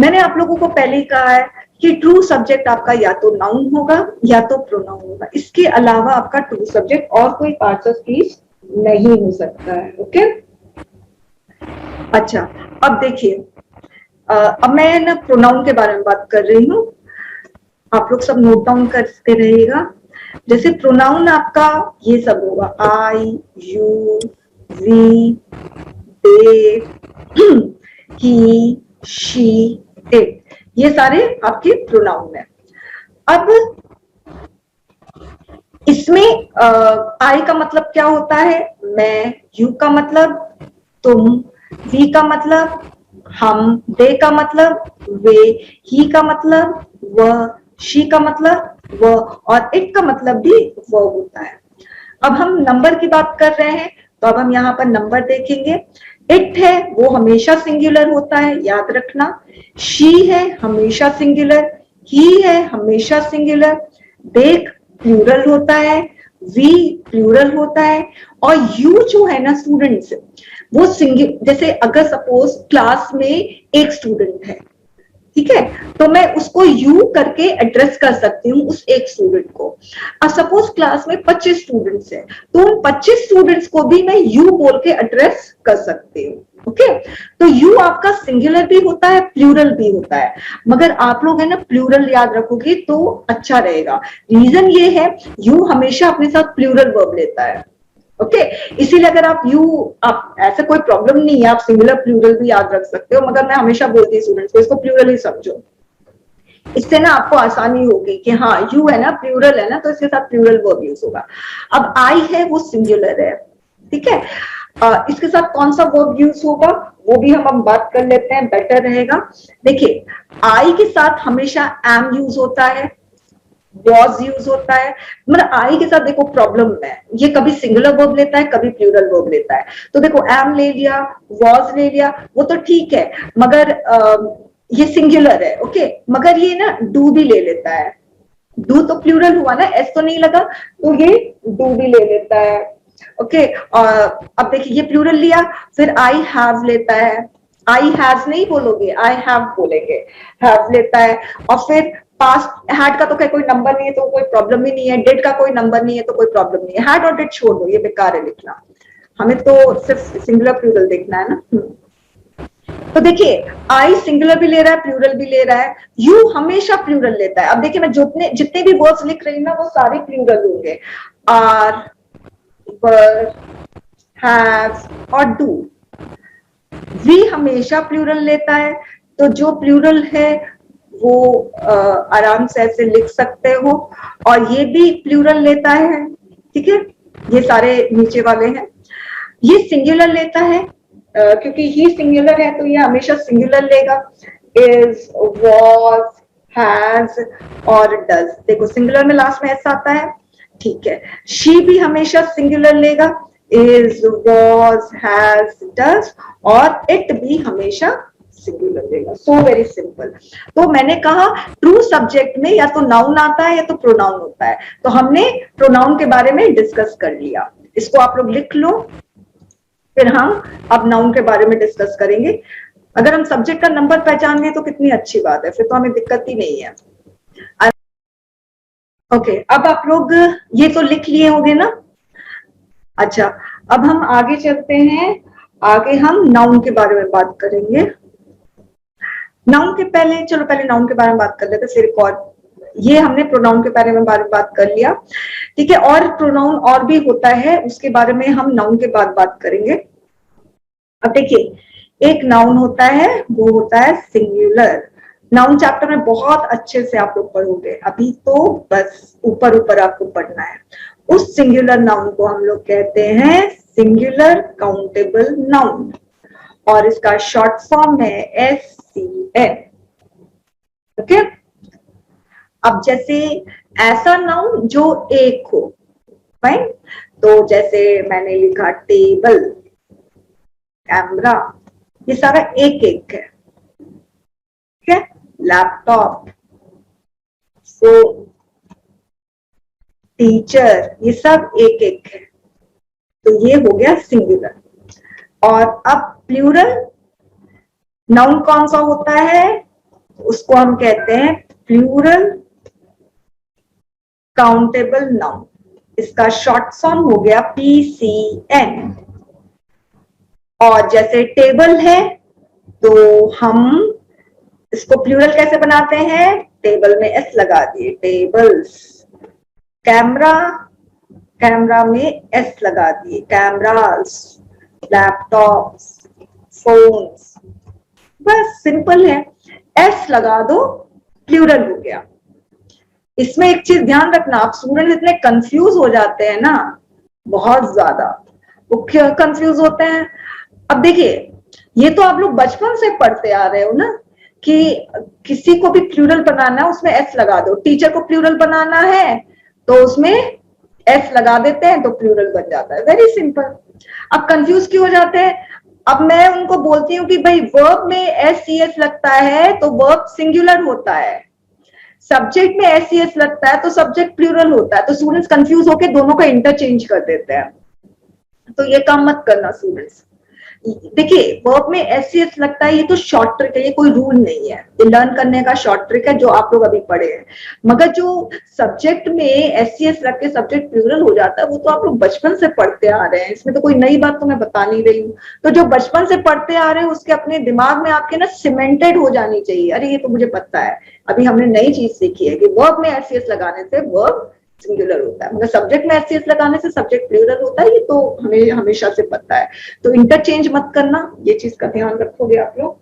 मैंने आप लोगों को पहले ही कहा है कि ट्रू सब्जेक्ट आपका या तो नाउन होगा या तो प्रोनाउन होगा। इसके अलावा आपका ट्रू सब्जेक्ट और कोई पार्ट्स ऑफ स्पीच नहीं हो सकता है। ओके, अच्छा, अब देखिए, अब मैं ना प्रोनाउन के बारे में बात कर रही हूँ, आप लोग सब नोट डाउन करते रहिएगा। जैसे प्रोनाउन आपका ये सब होगा, I, you, we, they, he, she, it, ये सारे आपके प्रोनाउन है। अब इसमें आई का मतलब क्या होता है? मैं, यू का मतलब तुम, वी का मतलब हम, दे का मतलब वे, ही का मतलब वह, शी का मतलब वह, और इट का मतलब भी वह होता है। अब हम नंबर की बात कर रहे हैं, तो अब हम यहाँ पर नंबर देखेंगे। इट है वो हमेशा सिंगुलर होता है, याद रखना। शी है हमेशा सिंगुलर, ही है हमेशा सिंगुलर, दे प्लूरल होता है, वी प्लूरल होता है, और यू जो है ना स्टूडेंट्स, वो सिंगल, जैसे अगर सपोज क्लास में एक स्टूडेंट है, ठीक है, तो मैं उसको यू करके एड्रेस कर सकती हूँ उस एक स्टूडेंट को। अब सपोज क्लास में 25 स्टूडेंट्स हैं, तो उन 25 स्टूडेंट्स को भी मैं यू बोल के एड्रेस कर सकती हूँ। ओके, तो यू आपका सिंगुलर भी होता है, प्लूरल भी होता है, मगर आप लोग है ना प्लूरल याद रखोगे तो अच्छा रहेगा। रीजन ये है, यू हमेशा अपने साथ प्लूरल वर्ब लेता है। ओके, इसीलिए अगर आप ऐसा कोई प्रॉब्लम नहीं है, आप सिंगुलर प्लूरल भी याद रख सकते हो, मगर मैं हमेशा बोलती हूँ स्टूडेंट्स को इसको प्लूरल ही समझो। इससे ना आपको आसानी होगी कि हाँ यू है ना प्लूरल है ना, तो इसके साथ प्लूरल वर्ब यूज होगा। अब आई है वो सिंगुलर है, ठीक है, इसके साथ कौन सा वर्ब यूज होगा वो भी हम बात कर लेते हैं, बेटर रहेगा। देखिए, आई के साथ हमेशा एम यूज होता है, वॉज यूज होता है, मतलब आई के साथ देखो प्रॉब्लम है, ये कभी सिंगुलर वर्ब लेता है कभी प्लूरल वर्ब लेता है। तो देखो एम ले लिया, वॉज ले लिया, वो तो ठीक है, मगर ये सिंगुलर है। ओके, मगर ये ना डू भी ले लेता है, डू तो प्लूरल हुआ ना, एस तो नहीं लगा, तो ये डू भी ले लेता है। ओके, अब देखिए ये प्लूरल लिया, फिर आई हैव लेता है, आई हैज नहीं बोलोगे, आई हैव बोलेंगे, हैव लेता है। और फिर पास्ट, हैड का तो कोई नंबर नहीं है तो कोई प्रॉब्लम ही नहीं है, डिड का कोई नंबर नहीं है तो कोई प्रॉब्लम नहीं है, हैड और डिड छोड़ दो, ये बेकार है लिखना, हमें तो सिर्फ सिंगुलर प्लूरल देखना है ना। तो देखिए आई सिंगुलर भी ले रहा है, प्लूरल भी ले रहा है, यू हमेशा प्लूरल लेता है। अब देखिए मैं जितने भी वर्ड्स लिख रही हूँ ना वो सारे प्लूरल होंगे, आर, वर, हैव और डू। वी हमेशा प्लूरल लेता है, तो जो प्लूरल है वो आराम से ऐसे लिख सकते हो, और ये भी प्लूरल लेता है, ठीक है, ये सारे नीचे वाले हैं। ये सिंगुलर लेता है, क्योंकि ही सिंगुलर है तो ये हमेशा सिंगुलर लेगा, इज, वॉज, हैज और डज। देखो सिंगुलर में लास्ट में ऐसा आता है, ठीक है। शी भी हमेशा सिंगुलर लेगा, इज, वॉज, हैज, डज, और इट भी हमेशा सिंगुलर लेगा। So very simple. तो मैंने कहा ट्रू सब्जेक्ट में या तो नाउन आता है या तो प्रोनाउन होता है, तो हमने प्रोनाउन के बारे में डिस्कस कर लिया, इसको आप लोग लिख लो, फिर हम अब नाउन के बारे में डिस्कस करेंगे। अगर हम सब्जेक्ट का नंबर पहचान गए तो कितनी अच्छी बात है, फिर तो हमें दिक्कत ही नहीं है। ओके, अब आप लोग ये तो लिख लिए होंगे ना। अच्छा, अब हम आगे चलते हैं, आगे हम नाउन के बारे में बात करेंगे। नाउन के पहले, चलो पहले नाउन के बारे में बात कर लेते, फिर एक और ये हमने प्रोनाउन के बारे में बात कर लिया, ठीक है। और प्रोनाउन और भी होता है, उसके बारे में हम नाउन के बाद बात करेंगे। अब देखिए, एक नाउन होता है, वो होता है सिंगुलर। नाउन चैप्टर में बहुत अच्छे से आप लोग पढ़ोगे, अभी तो बस ऊपर ऊपर आपको पढ़ना है। उस सिंगुलर नाउन को हम लोग कहते हैं सिंगुलर काउंटेबल नाउन, और इसका शॉर्ट फॉर्म है SCN। ओके, अब जैसे ऐसा नाउन जो एक हो, फाइन, तो जैसे मैंने लिखा टेबल, कैमरा, ये सारा एक एक है, ठीक है। लैपटॉप, फोन, टीचर, ये सब एक एक है, तो ये हो गया सिंगुलर। और अब प्लूरल नाउन कौन सा होता है, उसको हम कहते हैं प्लूरल काउंटेबल नाउन। इसका शॉर्ट फॉर्म हो गया PCN। और जैसे टेबल है, तो हम इसको प्लूरल कैसे बनाते हैं, टेबल में S लगा दिए, टेबल्स। कैमरा, कैमरा में S लगा दिए, कैमरास। लैपटॉप्स, फोन्स, बस सिंपल है, S लगा दो, प्लूरल हो गया। इसमें एक चीज ध्यान रखना, आप स्टूडेंट इतने कंफ्यूज हो जाते हैं ना, बहुत ज्यादा वो कंफ्यूज होते हैं। अब देखिए, ये तो आप लोग बचपन से पढ़ते आ रहे हो ना, कि किसी को भी प्लूरल बनाना है उसमें S लगा दो। टीचर को प्लूरल बनाना है तो उसमें S लगा देते हैं, तो प्लूरल बन जाता है, वेरी सिंपल। अब कंफ्यूज क्यों हो जाते हैं, अब मैं उनको बोलती हूँ कि भाई वर्ब में SES लगता है तो वर्ब सिंगुलर होता है, सब्जेक्ट में SES लगता है तो सब्जेक्ट प्लूरल होता है, तो स्टूडेंट्स कंफ्यूज होकर दोनों का इंटरचेंज कर देते हैं। तो ये काम मत करना स्टूडेंट्स। देखिए, वर्ब में SES लगता है, ये तो शॉर्ट ट्रिक है, ये कोई रूल नहीं है, ये लर्न करने का शॉर्ट ट्रिक है जो आप लोग अभी पढ़े हैं। मगर जो सब्जेक्ट में SES लग के सब्जेक्ट प्लूरल हो जाता है, वो तो आप लोग बचपन से पढ़ते आ रहे हैं, इसमें तो कोई नई बात तो मैं बता नहीं रही हूँ। तो जो बचपन से पढ़ते आ रहे हैं उसके अपने दिमाग में आपके ना सीमेंटेड हो जानी चाहिए, अरे ये तो मुझे पता है, अभी हमने नई चीज सीखी है कि वर्ब में SES लगाने से वर्ब सिंगुलर होता है, मगर सब्जेक्ट में SES लगाने से सब्जेक्ट प्लूरल होता है, ये तो हमें हमेशा से पता है। तो इंटरचेंज मत करना, ये चीज का ध्यान रखोगे आप लोग।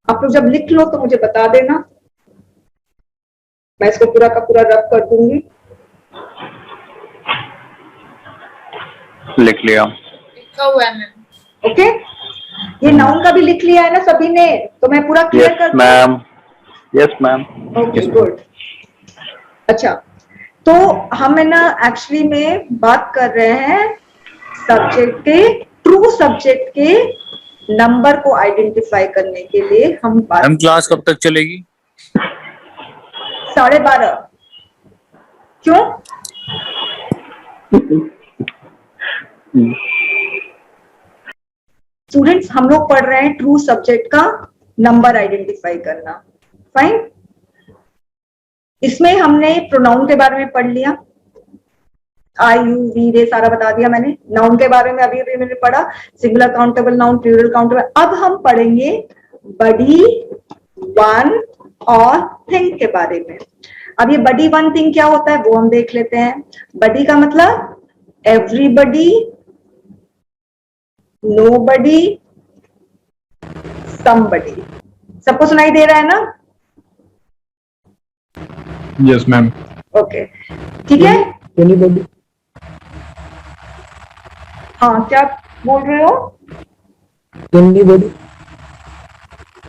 आप लोग जब लिख लो तो मुझे बता देना, मैं इसको पूरा का पूरा रब कर दूंगी। लिख लिया, लिखा हुआ है मैम। ओके, ये नाउन का भी लिख लिया है ना सभी ने, तो मैं पूरा क्लियर कर दूं? Ma'am, yes ma'am. Okay, good. अच्छा, तो हम है ना एक्चुअली में बात कर रहे हैं सब्जेक्ट के, ट्रू सब्जेक्ट के नंबर को आइडेंटिफाई करने के लिए हम बात। हम क्लास कब तक चलेगी? 12:30। क्यों? स्टूडेंट्स, हम लोग पढ़ रहे हैं ट्रू सब्जेक्ट का नंबर आइडेंटिफाई करना, फाइन। इसमें हमने प्रोनाउन के बारे में पढ़ लिया, आई यू वी दे सारा बता दिया मैंने। नाउन के बारे में अभी अभी मैंने पढ़ा, singular countable noun, plural countable. अब हम पढ़ेंगे बडी, वन और थिंग के बारे में। अब ये बडी, वन, थिंग क्या होता है वो हम देख लेते हैं। बडी का मतलब एवरीबडी, नोबडी, समबडी। सबको सुनाई दे रहा है ना? Yes ma'am. ओके, ठीक है। एनीबॉडी, हाँ, क्या बोल रहे हो? एनीबॉडी,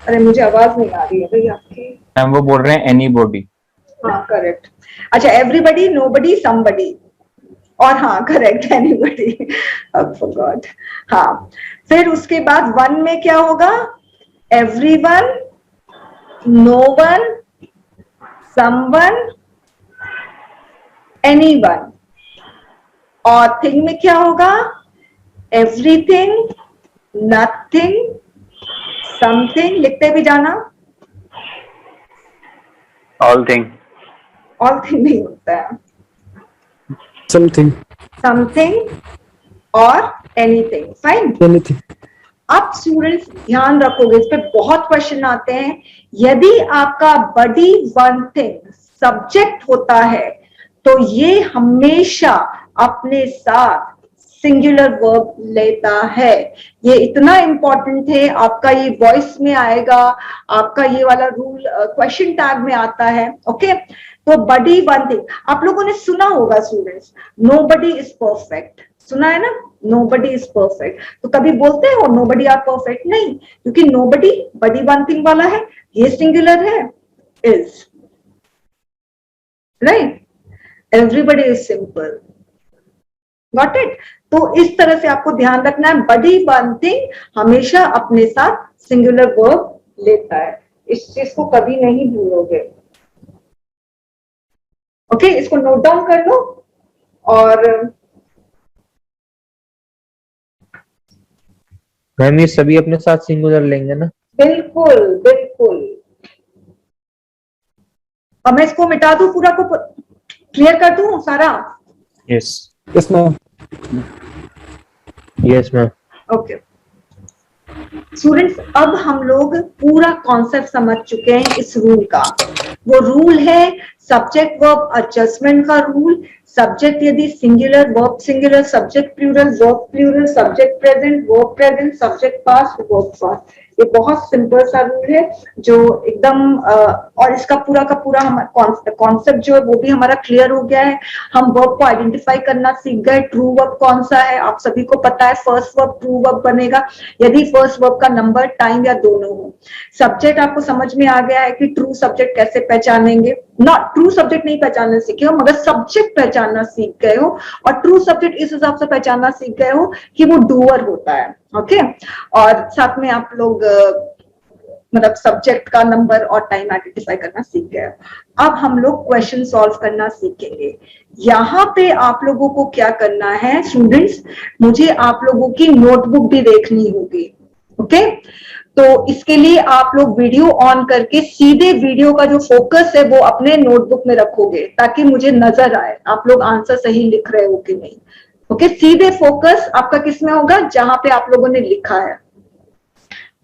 अरे मुझे आवाज नहीं आ रही है भाई आपकी। मैम वो बोल रहे हैं एनीबॉडी। हाँ, करेक्ट। अच्छा, एवरीबडी, नोबडी, समबडी, और हाँ करेक्ट, एनीबडी। अब फॉरगॉट। हाँ, फिर उसके बाद वन में क्या होगा? Everyone, known, someone, anyone. और थिंग में क्या होगा? Everything, nothing, something. लिखते भी जाना, ऑल थिंग। ऑल थिंग नहीं होता है, समथिंग, समथिंग और एनीथिंग, फाइन। एनीथिंग, अब स्टूडेंट्स ध्यान रखोगे, इस पे बहुत क्वेश्चन आते हैं। यदि आपका बडी वन थिंग सब्जेक्ट होता है तो ये हमेशा अपने साथ सिंगुलर वर्ब लेता है। ये इतना इंपॉर्टेंट है, आपका ये वॉइस में आएगा, आपका ये वाला रूल क्वेश्चन टैग में आता है। ओके, तो बडी वन थिंग आप लोगों ने सुना होगा स्टूडेंट्स, नोबडी इज परफेक्ट, सुना है ना, नोबडी इज परफेक्ट। तो कभी बोलते हो नोबडी आर परफेक्ट? नहीं, क्योंकि नोबडी बडी वन थिंग वाला है, ये सिंगुलर है, is, right, everybody is simple, got it. तो इस तरह से आपको ध्यान रखना है, बडी वन थिंग हमेशा अपने साथ सिंगुलर वर्ब लेता है, इस चीज को कभी नहीं भूलोगे। ओके, इसको नोट डाउन कर लो। और मैम ये सभी अपने साथ सिंगुलर लेंगे ना? बिल्कुल बिल्कुल। अब मैं इसको मिटा दूं, पूरा को क्लियर कर दूं सारा? Yes yes ma'am. Yes ma'am. Okay students, अब हम लोग पूरा कॉन्सेप्ट समझ चुके हैं इस रूल का। वो रूल है सब्जेक्ट वर्ब एडजस्टमेंट का रूल। सब्जेक्ट यदि singular, verb singular, subject plural, verb plural, subject present, verb present, subject past, verb past. ये बहुत सिंपल सा रूल है जो एकदम और इसका पूरा का पूरा कॉन्सेप्ट जो है वो भी हमारा क्लियर हो गया है। हम वर्ब को आइडेंटिफाई करना सीख गए। ट्रू वर्ब कौन सा है आप सभी को पता है, फर्स्ट वर्ब ट्रू वर्ब बनेगा यदि फर्स्ट वर्ब का नंबर, टाइम या दोनों हो। सब्जेक्ट आपको समझ में आ गया है कि ट्रू सब्जेक्ट कैसे पहचानेंगे, नॉट ट्रू सब्जेक्ट नहीं पहचानना सीखे हो मगर सब्जेक्ट पहचानना सीख गए हो, और ट्रू सब्जेक्ट इस हिसाब से पहचानना सीख गए हो कि वो डूअर होता है। ओके, और साथ में आप लोग मतलब सब्जेक्ट का नंबर और टाइम आइडेंटिफाई करना सीख गए। अब हम लोग क्वेश्चन सॉल्व करना सीखेंगे। यहाँ पे आप लोगों को क्या करना है स्टूडेंट्स, मुझे आप लोगों की नोटबुक भी देखनी होगी। ओके, तो इसके लिए आप लोग वीडियो ऑन करके सीधे वीडियो का जो फोकस है वो अपने नोटबुक में रखोगे ताकि मुझे नजर आए आप लोग आंसर सही लिख रहे हो कि नहीं। ओके, सीधे फोकस आपका किस में होगा, जहां पे आप लोगों ने लिखा है।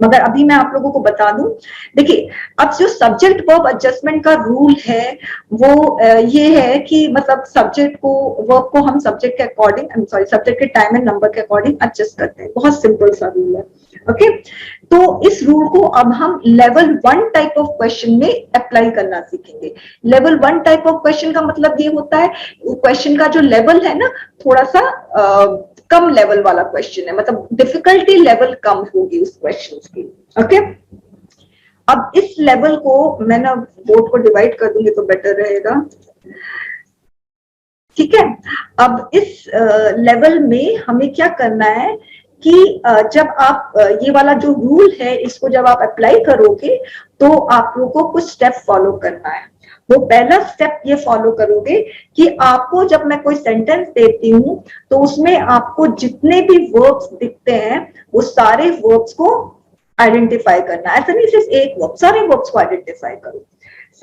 मगर अभी मैं आप लोगों को बता दूं, देखिए अब जो सब्जेक्ट वर्ब एडजस्टमेंट का रूल है वो ये है कि मतलब सब्जेक्ट को, वर्ब को हम सब्जेक्ट के अकॉर्डिंग, सब्जेक्ट के टाइम एंड नंबर के अकॉर्डिंग एडजस्ट करते हैं। बहुत सिंपल सा रूल है। ओके, तो इस रूल को अब हम लेवल 1 टाइप ऑफ क्वेश्चन में अप्लाई करना सीखेंगे। लेवल 1 टाइप ऑफ क्वेश्चन का मतलब ये होता है क्वेश्चन का जो लेवल है ना थोड़ा सा कम लेवल वाला क्वेश्चन है, मतलब डिफिकल्टी लेवल कम होगी उस क्वेश्चन की। ओके, अब इस लेवल को मैं ना बोर्ड को डिवाइड कर दूंगी तो बेटर रहेगा। ठीक है, अब इस लेवल में हमें क्या करना है कि जब आप ये वाला जो रूल है इसको जब आप अप्लाई करोगे तो आप लोगों को कुछ स्टेप फॉलो करना है। वो पहला स्टेप ये फॉलो करोगे कि आपको जब मैं कोई सेंटेंस देती हूँ तो उसमें आपको जितने भी वर्ब्स दिखते हैं वो सारे वर्ब्स को आइडेंटिफाई करना है। ऐसा नहीं सिर्फ एक वर्ब, सारे वर्ब्स को आइडेंटिफाई करो।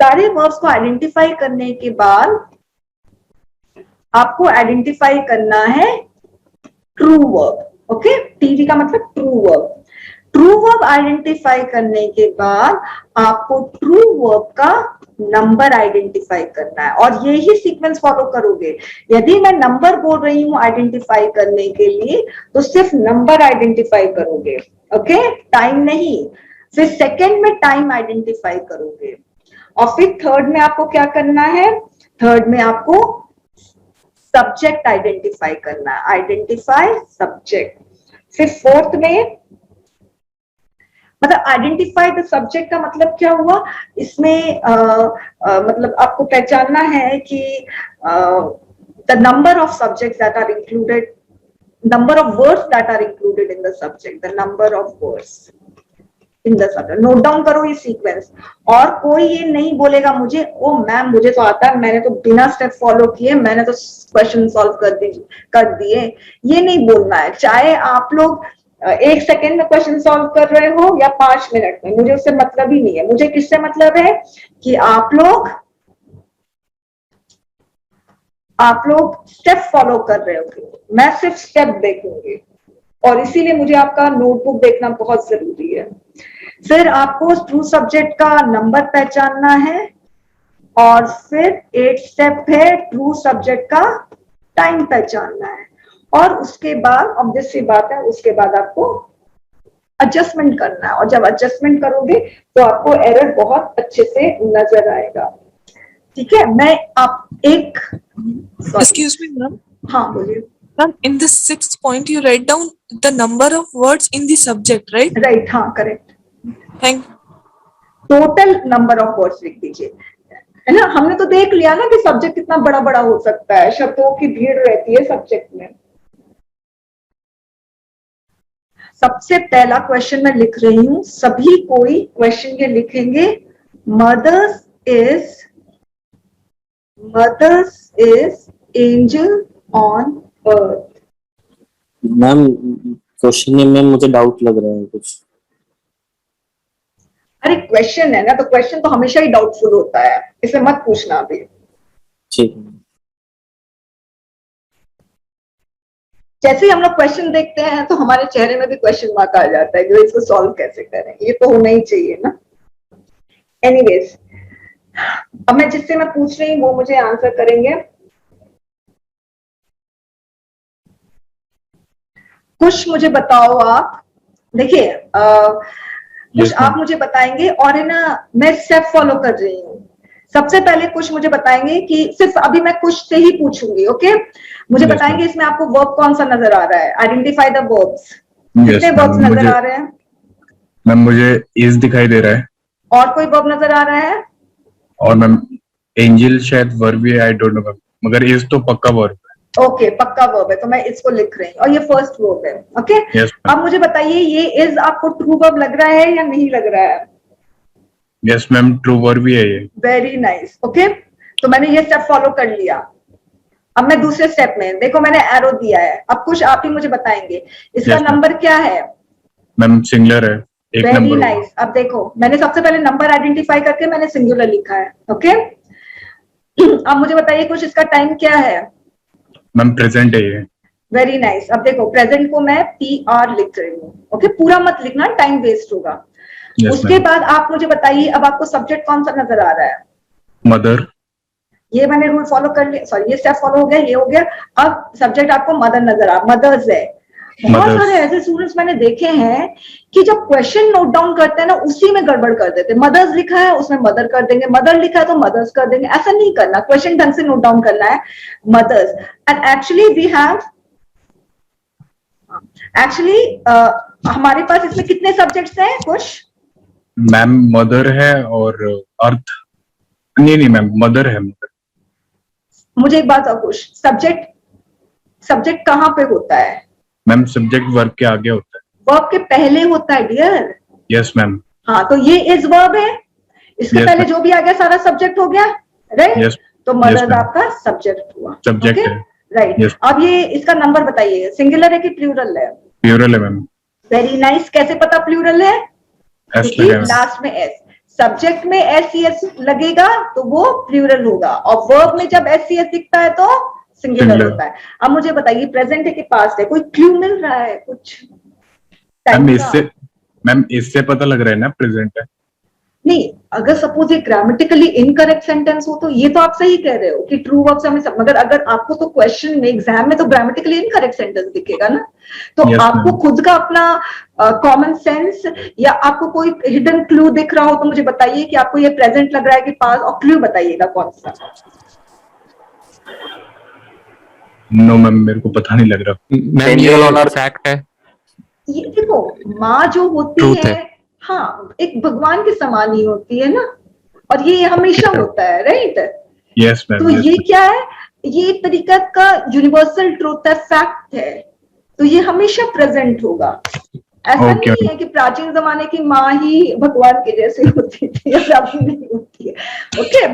सारे वर्ब्स को आइडेंटिफाई करने के बाद आपको आइडेंटिफाई करना है ट्रू वर्ब। ओके, टीवी का मतलब true verb. True verb identify करने के बाद आपको ट्रू वर्ब का नंबर आइडेंटिफाई करना है और यही सीक्वेंस फॉलो करोगे। यदि मैं नंबर बोल रही हूं आइडेंटिफाई करने के लिए तो सिर्फ नंबर आइडेंटिफाई करोगे। ओके, टाइम नहीं। फिर सेकंड में टाइम आइडेंटिफाई करोगे और फिर थर्ड में आपको क्या करना है, थर्ड में आपको सब्जेक्ट आइडेंटिफाई करना है, आइडेंटिफाई सब्जेक्ट। फिर फोर्थ में मतलब आइडेंटिफाई द सब्जेक्ट का मतलब क्या हुआ, इसमें मतलब आपको पहचानना है कि the number of subjects that are included, number of words that are included in the subject, the number of words in the subject. Note down करो ये सीक्वेंस। और कोई ये नहीं बोलेगा मुझे ओ मैम मुझे तो आता है, मैंने तो बिना स्टेप फॉलो किए मैंने तो क्वेश्चन सॉल्व कर दिए, ये नहीं बोलना है। चाहे आप लोग 1 सेकेंड में क्वेश्चन सॉल्व कर रहे हो या 5 मिनट में, मुझे उससे मतलब ही नहीं है। मुझे किससे मतलब है कि आप लोग स्टेप फॉलो कर रहे हो। मैं सिर्फ स्टेप देखूंगी। और इसीलिए मुझे आपका नोटबुक देखना बहुत जरूरी है। फिर आपको ट्रू सब्जेक्ट का नंबर पहचानना है और फिर 8 स्टेप है ट्रू सब्जेक्ट का टाइम पहचानना है और उसके बाद ऑब्वियस सी बात है उसके बाद आपको एडजस्टमेंट करना है और जब एडजस्टमेंट करोगे तो आपको एरर बहुत अच्छे से नजर आएगा। ठीक है, मैं आप एक Excuse me, ma'am. हाँ बोलिए। Ma'am, in the 6th point, you write down the number of words in the subject, right? Right, हाँ correct. Thank. Total number of words लिख दीजिए, है ना। हमने तो देख लिया ना कि सब्जेक्ट कितना बड़ा बड़ा हो सकता है, शब्दों की भीड़ रहती है सब्जेक्ट में। सबसे पहला क्वेश्चन मैं लिख रही हूं, सभी कोई क्वेश्चन ये लिखेंगे। Mothers is angel on earth. Ma'am question में मुझे डाउट लग रहा है कुछ। अरे क्वेश्चन है ना, तो क्वेश्चन तो हमेशा ही डाउटफुल होता है, इसे मत पूछना अभी। ठीक है। जैसे ही हम लोग क्वेश्चन देखते हैं तो हमारे चेहरे में भी क्वेश्चन मार्क आ जाता है कि इसको सॉल्व कैसे करें, ये तो होना ही चाहिए ना। एनीवेज, अब मैं जिससे मैं पूछ रही हूँ वो मुझे आंसर करेंगे। कुछ मुझे बताओ आप, देखिए कुछ आप मुझे बताएंगे और है ना मैं स्टेप फॉलो कर रही हूँ। सबसे पहले कुछ मुझे बताएंगे कि सिर्फ अभी मैं कुछ से ही पूछूंगी, ओके। मुझे बताएंगे इसमें आपको वर्ब कौन सा नजर आ रहा है, आइडेंटिफाई द वर्ब्स। कितने वर्ब्स नजर आ रहे हैं? मैम मुझे इज दिखाई दे रहा है। और कोई वर्ब नजर आ रहा है? और मैम एंजल शायद वर्ब है, आई डोंट नो मैम, मगर इज तो पक्का वर्ब है। ओके, पक्का वर्ब है, तो मैं इसको लिख रही हूँ और ये फर्स्ट वर्ब है, ओके। अब मुझे बताइए ये इज आपको ट्रू वर्ब लग रहा है या नहीं लग रहा है? यस मैम, ट्रू वर्ब भी है ये। Very nice, okay. तो मैंने ये स्टेप फॉलो कर लिया। अब मैं दूसरे स्टेप में, देखो मैंने एरो दिया है, अब कुछ आप ही मुझे बताएंगे इसका नंबर क्या है? मैम सिंगुलर है, एक नंबर। Very nice. अब देखो मैंने सबसे पहले नंबर आइडेंटिफाई करके मैंने सिंगुलर लिखा है, ओके। अब मुझे बताइए कुछ इसका टाइम क्या है? मैम प्रेजेंट है ये। Very nice. अब देखो प्रेजेंट को मैं PR लिख रही हूँ, ओके। पूरा मत लिखना, टाइम वेस्ट होगा। उसके बाद आप मुझे बताइए अब आपको सब्जेक्ट कौन सा नजर आ रहा है? मदर। ये मैंने रूल फॉलो कर लिया, सॉरी ये स्टेप फॉलो हो गया, ये हो गया। अब सब्जेक्ट आपको मदर नजर आ, मदर्स है। बहुत सारे ऐसे स्टूडेंट्स मैंने देखे हैं कि जब क्वेश्चन नोट डाउन करते हैं ना उसी में गड़बड़ कर देते हैं। मदर्स लिखा है उसमें मदर कर देंगे, मदर लिखा है तो मदर्स कर देंगे। ऐसा नहीं करना, क्वेश्चन ढंग से नोट डाउन करना है, mothers. And actually we have हमारे पास इसमें कितने सब्जेक्ट्स हैं कुछ? मैम मदर है और अर्थ, नहीं मैम मदर है। मुझे एक बात और कुछ, सब्जेक्ट कहाँ पे होता है? मैम सब्जेक्ट वर्ब के आगे होता है। वर्ब के पहले होता है डियर। Yes ma'am. हाँ, तो ये इज वर्ब है, इसके पहले जो भी आ गया सारा सब्जेक्ट हो गया, राइट? तो मदर आपका सब्जेक्ट हुआ, सब्जेक्ट है, राइट। अब ये इसका नंबर बताइए, सिंगुलर है कि प्लूरल है? प्लूरल है मैम। Very nice. कैसे पता प्लूरल है? क्योंकि लास्ट में एस, सब्जेक्ट में SES लगेगा तो वो प्लूरल होगा और वर्ब में जब SES दिखता है तो सिंगुलर होता है। अब मुझे बताइए प्रेजेंट है कि पास्ट है? कोई क्लू मिल रहा है कुछ? मैम इससे पता लग रहा है ना प्रेजेंट है। नहीं, अगर सपोज ये ग्रामेटिकली इनकरेक्ट सेंटेंस हो तो ये तो आप सही कह रहे हो कि ट्रू वर्ब से हमें मगर अगर आपको तो क्वेश्चन में एग्जाम में तो ग्रामेटिकली इनकरेक्ट सेंटेंस दिखेगा ना, तो आपको खुद का अपना कॉमन सेंस या आपको कोई हिडन क्लू दिख रहा हो तो मुझे बताइए कि आपको ये प्रेजेंट लग रहा है कि पास्ट, और क्लू बताइएगा कौन सा। नो मैम मेरे को पता नहीं लग रहा। मैम ये फैक्ट है। ये देखो माँ जो होती है हाँ एक भगवान के समान ही होती है ना, और ये हमेशा होता है, राइट? Yes ma'am. तो ये क्या है, ये एक तरीका का यूनिवर्सल ट्रूथ है, फैक्ट है, तो ये हमेशा प्रेजेंट होगा। ऐसा नहीं है कि प्राचीन जमाने की माँ ही भगवान के जैसे होती थी, ऐसा भी नहीं होती है। Okay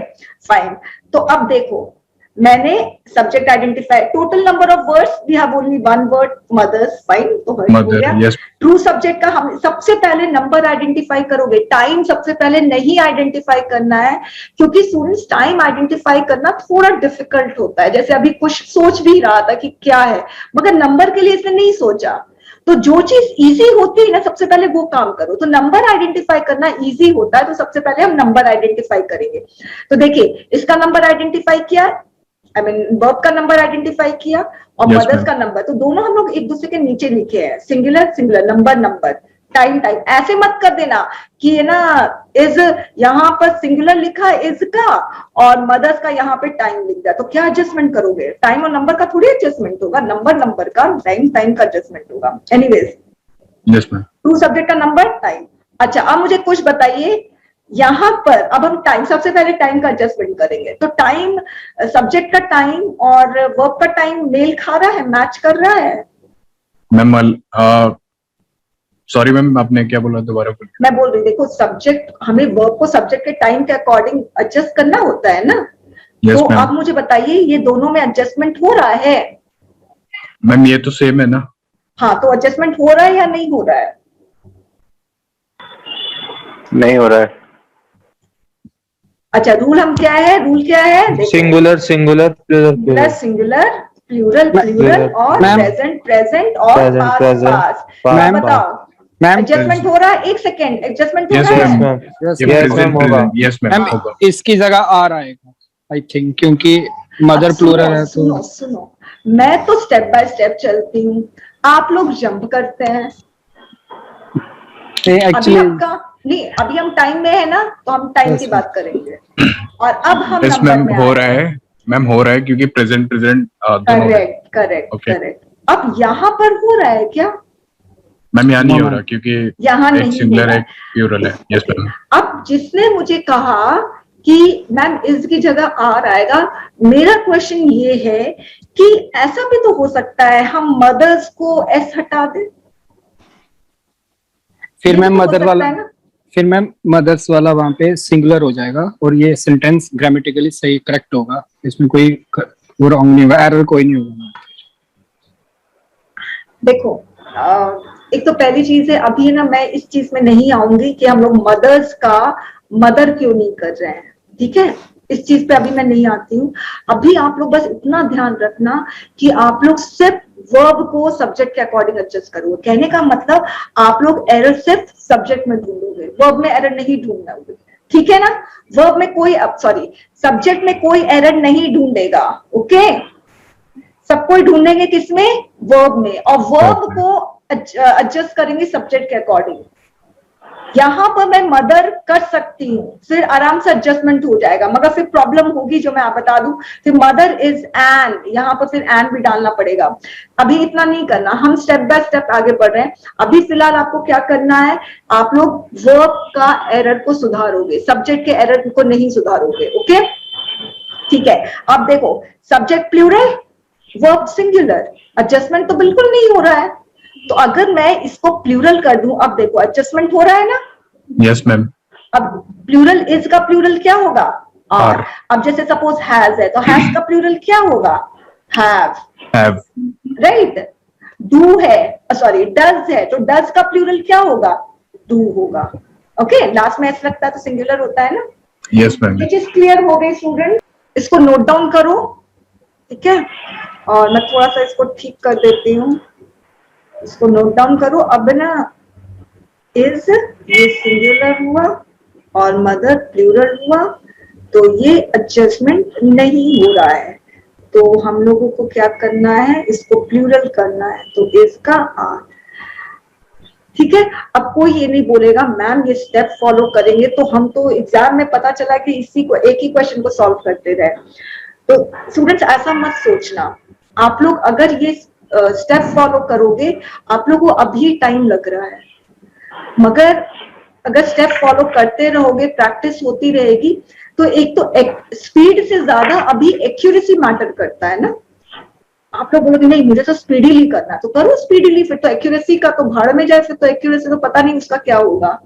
fine. तो अब देखो मैंने subject identify, total number of words we have only one word, mothers, fine, तो हो गया। ट्रू सब्जेक्ट का हम सबसे पहले नंबर आइडेंटिफाई करोगे, टाइम सबसे पहले नहीं आइडेंटिफाई करना है क्योंकि स्टूडेंट्स टाइम आइडेंटिफाई करना थोड़ा डिफिकल्ट होता है। जैसे अभी कुछ सोच भी रहा था कि क्या है, मगर नंबर के लिए इसने नहीं सोचा, तो जो चीज इजी होती है ना सबसे पहले वो काम करो। तो नंबर आइडेंटिफाई करना इजी होता है, तो सबसे पहले हम नंबर आइडेंटिफाई करेंगे। तो देखिए इसका नंबर आइडेंटिफाई किया, आई मीन वर्ब का नंबर आइडेंटिफाई किया और Yes, मदर्स ma'am. का नंबर, तो दोनों हम लोग एक दूसरे के नीचे लिखे हैं, singular singular, number number, time time. ऐसे मत कर देना कि है ना इज यहाँ पर सिंगुलर लिखा इज का और मदर्स का यहाँ पे टाइम लिख दिया, तो क्या एडजस्टमेंट करोगे? टाइम और नंबर का थोड़ी एडजस्टमेंट होगा, नंबर नंबर का, टाइम टाइम का एडजस्टमेंट होगा। Anyways, yes ma'am, two subject का नंबर टाइम। अच्छा अब मुझे कुछ बताइए, यहाँ पर अब हम टाइम, सबसे पहले टाइम का एडजस्टमेंट करेंगे। तो टाइम, सब्जेक्ट का टाइम और वर्ब का टाइम मेल खा रहा है, मैच कर रहा है? मैम सॉरी मैम, आपने क्या बोला दोबारा बोलिए। मैं बोल रही, देखो सब्जेक्ट, हमें वर्ब को सब्जेक्ट के टाइम के अकॉर्डिंग एडजस्ट करना होता है ना। Yes, तो ma'am. अब मुझे बताइए ये दोनों में एडजस्टमेंट हो रहा है? मैम ये तो सेम है ना। हाँ, तो एडजस्टमेंट हो रहा है या नहीं हो रहा है? नहीं हो रहा है। अच्छा, रूल हम क्या है, रूल क्या है? Singular singular plural singular singular, plural plural और Ma'am. प्रेजेंट प्रेजेंट और Present, past present, past. Ma'am. बताओ, मैम एडजस्टमेंट हो रहा है? एक सेकेंड, एडजस्टमेंट हो Yes, रहा यस है? मैम, यस Yes, ma'am, होगा। यस मैम मैम होगा। इसकी जगह आर आएगा आई थिंक, क्योंकि मदर अब प्लूरल है सुनो तो। सुनो, मैं तो स्टेप बाय स्टेप चलती हूँ, आप लोग जंप करते हैं। अभी एक्चुअली आपका नहीं, अभी हम टाइम में है ना, तो हम टाइम Yes, की ma'am. बात करेंगे और अब हम यस नंबर मैम में हो रहा है, मैम हो रहा है क्योंकि प्रेजेंट प्रेजेंट दोनों है। Correct correct Okay. करेक्ट। अब यहाँ पर हो रहा है क्या? मैम यहाँ नहीं No, हो ma'am. रहा क्योंकि यहाँ एक नहीं हो सिंगुलर रहा है, है। एक प्लूरल है। Yes Okay. मैम, अब जिसने मुझे कहा कि मैम इस की जगह आर आएगा, मेरा क्वेश्चन ये है कि ऐसा भी तो हो सकता है हम मदर्स को एस हटा दें। फिर ये मैम भी तो हो मदर सकता वाला, है ना? फिर मैम मदर्स वाला वहां पे सिंगुलर हो जाएगा और ये सेंटेंस ग्रामेटिकली सही करेक्ट होगा, इसमें कोई वो रॉन्ग नहीं होगा, एरर कोई नहीं होगा। देखो एक तो पहली चीज है, अभी ना मैं इस चीज में नहीं आऊंगी कि हम लोग मदर्स का मदर क्यों नहीं कर रहे हैं, ठीक है? इस चीज पे अभी मैं नहीं आती हूँ। अभी आप लोग बस इतना ध्यान रखना कि आप लोग सिर्फ वर्ब को सब्जेक्ट के अकॉर्डिंग एडजस्ट करोगे। कहने का मतलब आप लोग एरर सिर्फ सब्जेक्ट में ढूंढोगे, वर्ब में एरर नहीं ढूंढोगे, ठीक है ना? वर्ब में कोई, सॉरी, सब्जेक्ट में कोई एरर नहीं ढूंढेगा, ओके? सब कोई ढूंढेंगे किसमें? वर्ब में, और वर्ब को एडजस्ट करेंगे सब्जेक्ट के अकॉर्डिंग। यहाँ पर मैं मदर कर सकती हूँ, फिर आराम से एडजस्टमेंट हो जाएगा, मगर फिर प्रॉब्लम होगी जो मैं आप बता दूं, फिर मदर इज एन, यहाँ पर फिर एन भी डालना पड़ेगा। अभी इतना नहीं करना, हम स्टेप बाय स्टेप आगे बढ़ रहे हैं। अभी फिलहाल आपको क्या करना है, आप लोग वर्ब का एरर को सुधारोगे, सब्जेक्ट के एरर को नहीं सुधारोगे, ओके? ठीक है। अब देखो, subject plural, verb singular, adjustment तो बिल्कुल नहीं हो रहा है। तो अगर मैं इसको प्लूरल कर दूं, अब देखो एडजस्टमेंट हो रहा है ना? Yes ma'am. अब प्लूरल इज का प्लूरल क्या होगा? आर। R. अब जैसे सपोज हैज है, तो हैज का प्लूरल क्या होगा? Have, right? डू है, सॉरी डज है, तो डज का प्लूरल क्या होगा? डू होगा, ओके? लास्ट में एस लगता है तो सिंगुलर होता है ना? Yes ma'am. ये चीज क्लियर हो गई स्टूडेंट? इसको नोट डाउन करो, ठीक है? और मैं थोड़ा सा इसको ठीक कर देती हूँ, इसको नोट डाउन करो। अब ना इज ये सिंगुलर हुआ और मदर प्लूरल हुआ, तो ये एडजस्टमेंट नहीं हो रहा है, तो हम लोगों को क्या करना है, इसको प्लूरल करना है, तो इसका आर, ठीक है? अब कोई ये नहीं बोलेगा मैम ये स्टेप फॉलो करेंगे तो हम तो एग्जाम में पता चला कि इसी को एक ही क्वेश्चन को सॉल्व करते रहे। तो स्टूडेंट्स ऐसा मत सोचना, आप लोग अगर ये स्टेप फॉलो करोगे, आप लोगों को अभी टाइम लग रहा है, मगर अगर स्टेप फॉलो करते रहोगे, प्रैक्टिस होती रहेगी, तो एक तो स्पीड से ज्यादा अभी एक्यूरेसी मैटर करता है ना। आप लोग बोलोगे नहीं मुझे तो स्पीडीली करना, तो करो स्पीडीली, फिर तो एक्यूरेसी का तो भाड़ में जाए, फिर तो एक्यूरेसी तो पता नहीं उसका क्या होगा।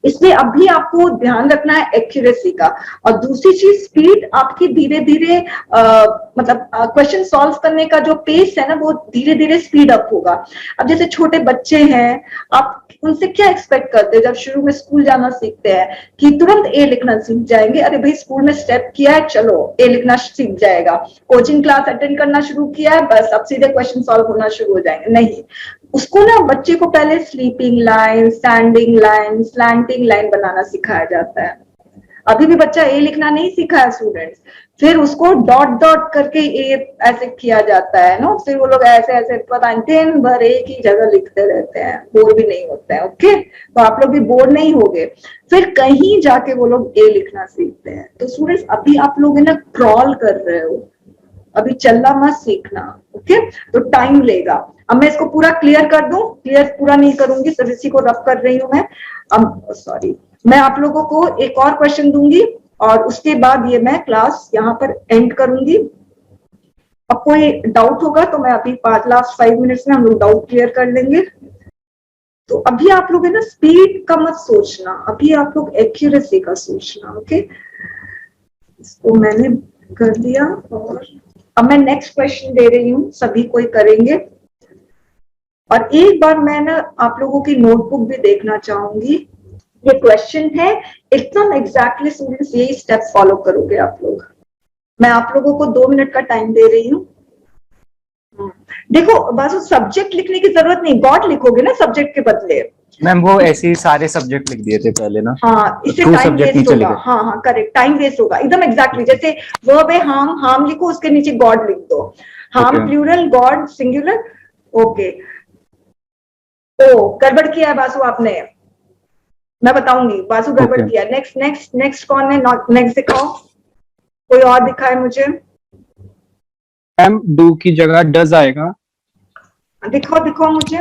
इसलिए अभी आपको ध्यान रखना है एक्यूरेसी का। और दूसरी चीज, स्पीड आपकी धीरे धीरे मतलब क्वेश्चन सॉल्व करने का जो पेस है ना, वो धीरे धीरे स्पीड अप होगा। अब जैसे छोटे बच्चे हैं, आप उनसे क्या एक्सपेक्ट करते हैं जब शुरू में स्कूल जाना सीखते हैं कि तुरंत ए लिखना सीख जाएंगे? अरे भाई स्कूल में स्टेप किया है, चलो ए लिखना सीख जाएगा। कोचिंग क्लास अटेंड करना शुरू किया है, बस अब सीधे क्वेश्चन सॉल्व होना शुरू हो जाएंगे। नहीं, उसको ना बच्चे को पहले sleeping line, standing line, slanting line बनाना सिखाया जाता है। अभी भी बच्चा ए लिखना नहीं सीखा है स्टूडेंट्स, फिर उसको डॉट डॉट करके ए ऐसे किया जाता है ना, फिर वो लोग ऐसे ऐसे पता नहीं दिन भर एक ही जगह लिखते रहते हैं, बोर भी नहीं होते हैं। ओके, तो आप लोग भी बोर नहीं होगे, फिर कहीं जाके वो लोग ए लिखना सीखते हैं। तो स्टूडेंट्स अभी आप लोग है ना क्रॉल कर रहे हो, अभी चलना मत सीखना। ओके, तो टाइम लेगा। अब मैं इसको पूरा क्लियर कर दूं, क्लियर पूरा नहीं करूंगी, सिर्फ इसी को रफ कर रही हूं मैं। अब सॉरी, मैं आप लोगों को एक और क्वेश्चन दूंगी और उसके बाद ये मैं क्लास यहाँ पर एंड करूंगी। अब कोई डाउट होगा तो मैं अभी लास्ट 5 मिनट्स में हम लोग डाउट क्लियर कर लेंगे। तो अभी आप लोग है ना स्पीड का मत सोचना, अभी आप लोग एक्यूरेसी का सोचना। ओके, इसको मैंने कर दिया और अब मैं नेक्स्ट क्वेश्चन दे रही हूँ, सभी कोई करेंगे। और एक बार मैं ना आप लोगों की नोटबुक भी देखना चाहूंगी। ये क्वेश्चन है, एकदम एग्जैक्टली स्टूडेंट्स यही स्टेप फॉलो करोगे आप लोग। मैं आप लोगों को 2 मिनट का टाइम दे रही हूँ। देखो बासु, सब्जेक्ट लिखने की जरूरत नहीं, गॉड लिखोगे ना सब्जेक्ट के बदले। मैम वो ऐसे ही सारे सब्जेक्ट लिख दिए थे पहले ना। हाँ, इससे True टाइम subject वेस्ट नीचे होगा। लिखे। हाँ हाँ करेक्ट, टाइम वेस्ट होगा एकदम एग्जैक्टली। जैसे वर्ब है हार्म, हार्म लिखो, उसके नीचे गॉड लिख दो। Harm Okay. Plural, god singular. Okay, ओ गड़बड़ किया है बासु आपने, मैं बताऊंगी। बासु गड़बड़ Okay. किया। नेक्स्ट नेक्स्ट नेक्स्ट कौन है? नेक्स्ट दिखाओ, कोई और दिखाए मुझे। मैम डू की जगह डज आएगा। दिखाओ दिखाओ मुझे।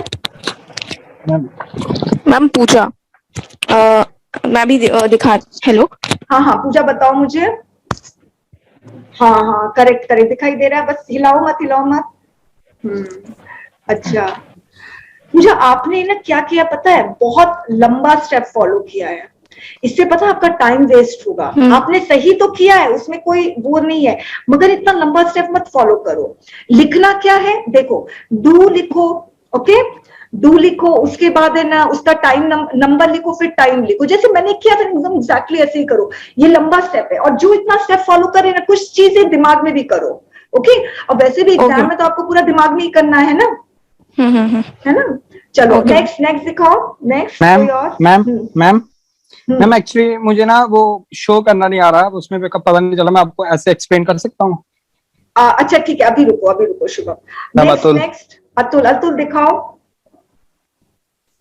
मैम पूजा, मैं भी दिखा। हेलो, हाँ हाँ पूजा बताओ मुझे। हाँ हाँ करेक्ट करेक्ट दिखाई दे रहा है, बस हिलाओ मत, हिलाओ मत। अच्छा पूजा, आपने ना क्या किया पता है? बहुत लंबा स्टेप फॉलो किया है, इससे पता है आपका टाइम वेस्ट होगा। आपने सही तो किया है, उसमें कोई वो नहीं है, मगर इतना लंबा स्टेप मत फॉलो करो। लिखना क्या है देखो, डू लिखो। ओके, डू लिखो, उसके बाद है ना उसका टाइम नंबर लिखो, फिर टाइम लिखो, जैसे मैंने किया था एकदम एग्जैक्टली ऐसे ही करो। ये लंबा स्टेप है, और जो इतना स्टेप फॉलो करे ना, कुछ चीजें दिमाग में भी करो। ओके, और वैसे भी एग्जाम में तो आपको पूरा दिमाग में ही करना है ना, है ना। चलो नेक्स्ट नेक्स्ट दिखाओ। नेक्स्ट कोई और? मैम मैम एक्चुअली मुझे ना वो शो करना नहीं आ रहा, उसमें पता नहीं चला, मैं आपको ऐसे एक्सप्लेन कर सकता हूँ? अच्छा ठीक है, अभी रुको शुभम। नेक्स्ट अतुल, अतुल दिखाओ,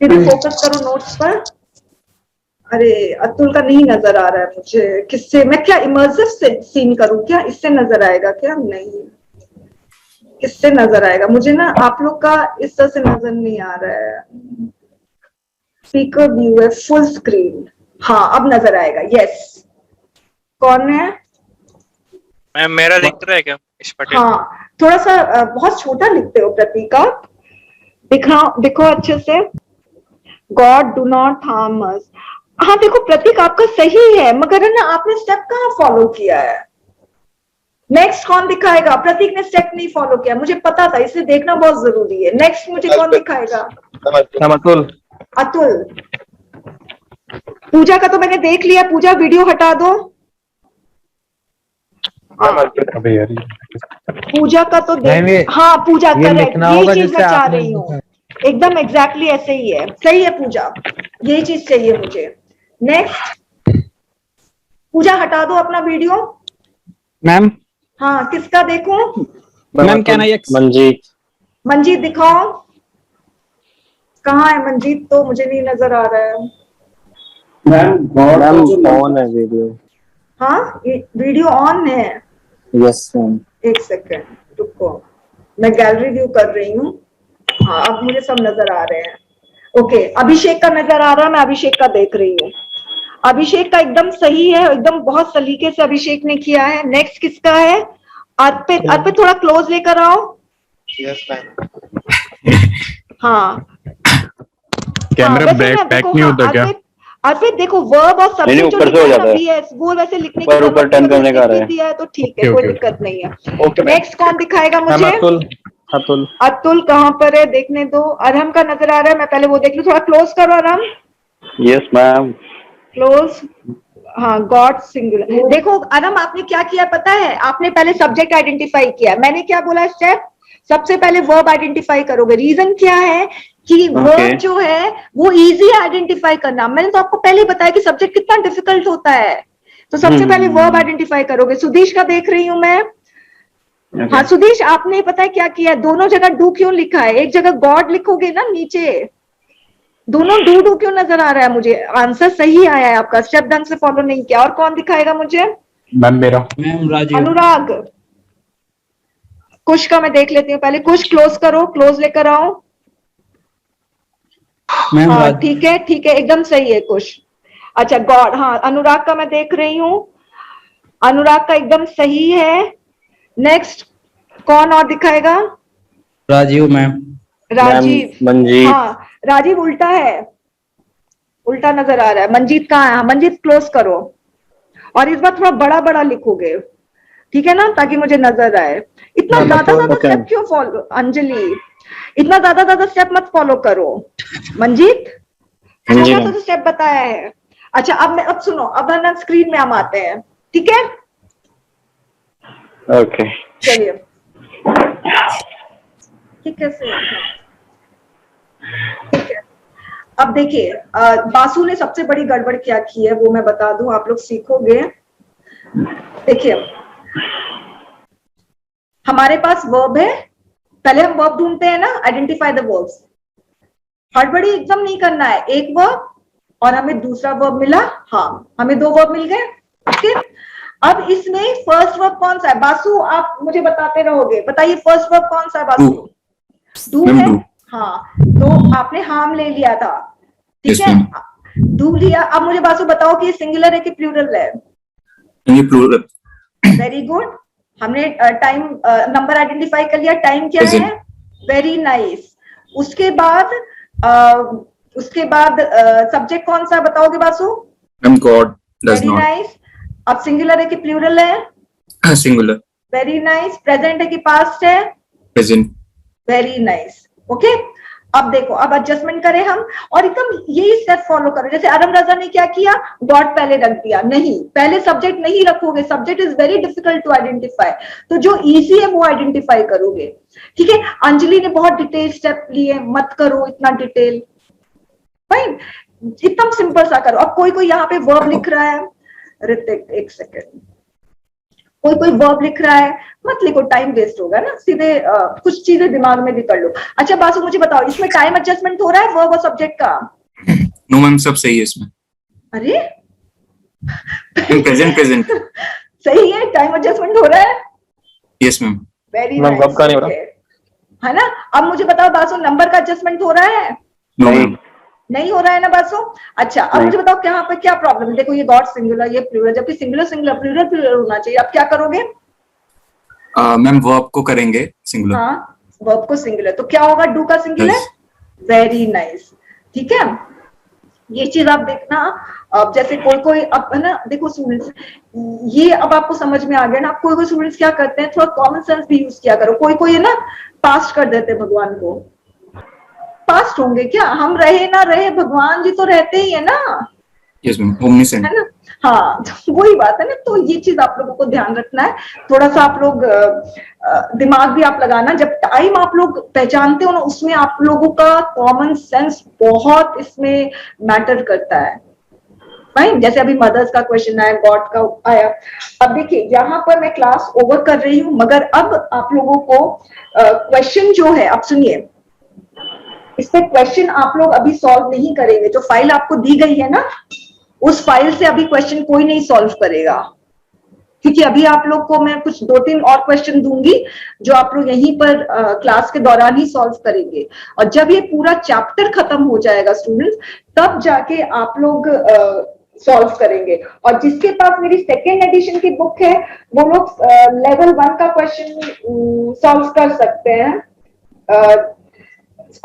सीधे फोकस करो नोट्स पर। अरे अतुल का नहीं नजर आ रहा है मुझे, किससे मैं क्या इमर्सिव सीन करूं क्या? इससे नजर आएगा क्या? नहीं, किससे नजर आएगा मुझे ना, आप लोग का इस तरह से नजर नहीं आ रहा है। स्पीकर व्यू है फुल स्क्रीन, हाँ अब नजर आएगा। यस, कौन है? मैम मेरा दिख रहा है क्या इस पटेल? हाँ थोड़ा सा बहुत छोटा लिखते हो प्रतीका, दिखो अच्छे से। God do not harm us. हाँ देखो प्रतीक आपका सही है, मगर है ना आपने स्टेप कहाँ फॉलो किया है? नेक्स्ट कौन दिखाएगा? प्रतीक ने स्टेप नहीं फॉलो किया, मुझे पता था, इसलिए देखना बहुत जरूरी है। नेक्स्ट मुझे कौन दिखाएगा? अतुल। अतुल। पूजा का तो मैंने देख लिया, पूजा वीडियो हटा दो। पूजा का तो देख, हाँ पूजा करेक्ट, यही चीज मैं चाह रही हूँ, एकदम एग्जैक्टली ऐसे ही है। सही है पूजा, यही चीज चाहिए मुझे। नेक्स्ट, पूजा हटा दो अपना वीडियो। मैम हाँ किसका देखूं? मैम क्या ना? मंजीत। मंजीत दिखाओ, कहाँ है मंजीत? तो मुझे नहीं नजर आ रहा है। मैम ऑन है वीडियो। हाँ वीडियो ऑन है। Yes ma'am. एक सेकेंड रुको, मैं गैलरी व्यू कर रही हूँ। हाँ अब मुझे सब नजर आ रहे हैं। ओके, अभिषेक का नजर आ रहा है, मैं अभिषेक का देख रही हूँ। अभिषेक का एकदम सही है, एकदम बहुत सलीके से अभिषेक ने किया है। नेक्स्ट किसका है? अर्पित। अर्पित थोड़ा क्लोज लेकर आओ। Yes ma'am. हाँ कैमरा बैक नहीं होता क्या? अर्पित देखो वर्ब और सब्जेक्ट जो लिखा है बीएस, वो वैसे लिखने की ऊपर टर्न करने का दिया है तो ठीक है, कोई दिक्कत नहीं है। नेक्स्ट कौन दिखाएगा मुझे? अतुल अतुल कहाँ पर है देखने दो। अरहम का नजर आ रहा है, मैं पहले वो देख लूं। थोड़ा क्लोज करो अरहम, यस मैम। क्लोज। हाँ, गॉड सिंगुलर। देखो अरहम, आपने क्या किया पता है? आपने पहले सब्जेक्ट आइडेंटिफाई किया। मैंने क्या बोला स्टेप? सबसे पहले वर्ब आइडेंटिफाई करोगे। रीजन क्या है कि वर्ब जो है वो इजी आइडेंटिफाई करना। मैंने तो आपको पहले बताया कि सब्जेक्ट कितना डिफिकल्ट होता है। तो सबसे पहले वर्ब आइडेंटिफाई करोगे। सुदेश का देख रही हूं मैं। हाँ सुदेश, आपने पता है क्या किया? दोनों जगह डू क्यों लिखा है? एक जगह गॉड लिखोगे ना नीचे, दोनों डू डू क्यों नजर आ रहा है मुझे? आंसर सही आया है आपका, स्टेप ढंग से फॉलो नहीं किया। और कौन दिखाएगा मुझे? मैम मेरा अनुराग। कुश का मैं देख लेती हूँ पहले। कुश क्लोज करो, क्लोज लेकर आओ। हाँ ठीक है, ठीक है, एकदम सही है कुश। अच्छा गॉड, हाँ अनुराग का मैं देख रही हूँ। अनुराग का एकदम सही है। नेक्स्ट कौन और दिखाएगा? राजीव मैम। राजीव। मंजीत। हाँ राजीव उल्टा है, उल्टा नजर आ रहा है। मंजीत कहाँ है? हाँ, मंजीत क्लोज करो। और इस बार थोड़ा बड़ा बड़ा लिखोगे, ठीक है ना, ताकि मुझे नजर आए। इतना ज्यादा स्टेप क्यों फॉलो? अंजलि, इतना ज्यादा स्टेप मत फॉलो करो। मंजीत, छोटा सा स्टेप बताया है। अच्छा अब सुनो, अब हम स्क्रीन में हम आते हैं, ठीक है? ओके चलिए, ठीक है ठीक है। अब देखिए, बासु ने सबसे बड़ी गड़बड़ क्या की है वो मैं बता दूं, आप लोग सीखोगे। देखिए, हमारे पास वर्ब है, पहले हम वर्ब ढूंढते हैं ना, आइडेंटिफाई द वर्ब्स। हड़बड़ी एकदम नहीं करना है। एक वर्ब और हमें दूसरा वर्ब मिला, हाँ हमें दो वर्ब मिल गए। ओके, अब इसमें फर्स्ट वर्ब कौन सा है? बासु आप मुझे बताते रहोगे, बताइए फर्स्ट वर्ब कौन सा है बासु? डू है। हाँ, तो आपने हाम ले लिया था, ठीक है, डू लिया। अब मुझे बासु बताओ कि ये सिंगुलर है कि प्लूरल है? ये प्लूरल। वेरी गुड, हमने टाइम नंबर आइडेंटिफाई कर लिया। टाइम क्या है? Very nice. उसके बाद सब्जेक्ट कौन सा बताओगे Basu? God does very not. Nice. अब सिंगुलर है कि प्लूरल है? सिंगुलर। Very nice. प्रेजेंट है कि पास्ट है? प्रेजेंट। Very nice. ओके, अब देखो, अब एडजस्टमेंट करें हम, और एकदम यही स्टेप फॉलो करो। जैसे अरम रजा ने क्या किया, गॉड पहले रख दिया। नहीं, पहले सब्जेक्ट नहीं रखोगे, subject is very difficult to identify. तो जो इजी है वो आइडेंटिफाई करोगे, ठीक है? अंजलि ने बहुत डिटेल स्टेप लिए, मत करो इतना डिटेल, फाइन, एकदम सिंपल सा करो। अब कोई यहाँ पे वर्ब लिख रहा है, ऋतिक एक सेकेंड, कोई वर्ब लिख रहा है, मत लिखो, टाइम वेस्ट होगा ना, सीधे कुछ चीजें दिमाग में भी कर लो। अच्छा बासु मुझे बताओ, इसमें टाइम एडजस्टमेंट हो रहा है वर्ब और सब्जेक्ट का? नो मैम, सब सही है इसमें। अरे प्रेजेंट सही है, टाइम एडजस्टमेंट हो रहा है। Yes ma'am. Very ma'am nice, कब का नहीं हो रहा? है ना? अब मुझे बताओ बासु, नंबर का एडजस्टमेंट हो रहा है? No ma'am. नहीं हो रहा है ना बासु? अच्छा अब मुझे बताओ यहाँ पे क्या प्रॉब्लम है? देखो ये गॉड सिंगुलर, ये प्लूरल, जबकि सिंगुलर सिंगुलर प्लूरल प्लूरल होना चाहिए। अब क्या करोगे? मैम वर्ब को करेंगे सिंगुलर। हाँ, वर्ब को सिंगुलर, तो क्या होगा? डू का सिंगुलर। वेरी नाइस, ठीक है, ये चीज आप देखना। अब जैसे कोई अब है ना, देखो स्टूडेंट्स, ये अब आपको समझ में आ गया ना। अब कोई स्टूडेंट्स क्या करते हैं, थोड़ा कॉमन सेंस भी यूज किया करो। कोई है ना, पास्ट कर देते भगवान को। पास्ट होंगे क्या? हम रहे ना रहे, भगवान जी तो रहते ही है ना। Yes ma'am, omniscient. है ना? हाँ, तो वही बात है ना। तो ये चीज आप लोगों को ध्यान रखना है। थोड़ा सा आप लोग दिमाग भी आप लगाना। जब टाइम आप लोग पहचानते हो ना, उसमें आप लोगों का कॉमन सेंस बहुत इसमें मैटर करता है। राइट, जैसे अभी मदर्स का क्वेश्चन आया, गॉड का आया। अब देखिए, यहाँ पर मैं क्लास ओवर कर रही हूँ, मगर अब आप लोगों को क्वेश्चन जो है, अब सुनिए, इस पे क्वेश्चन आप लोग अभी सॉल्व नहीं करेंगे। जो फाइल आपको दी गई है ना, उस फाइल से अभी क्वेश्चन कोई नहीं सॉल्व करेगा, क्योंकि अभी आप लोग को मैं कुछ 2-3 और क्वेश्चन दूंगी जो आप लोग यहीं पर क्लास के दौरान ही सॉल्व करेंगे। और जब ये पूरा चैप्टर खत्म हो जाएगा स्टूडेंट्स, तब जाके आप लोग सॉल्व करेंगे। और जिसके पास मेरी सेकेंड एडिशन की बुक है, वो लोग लेवल 1 का क्वेश्चन सॉल्व कर सकते हैं।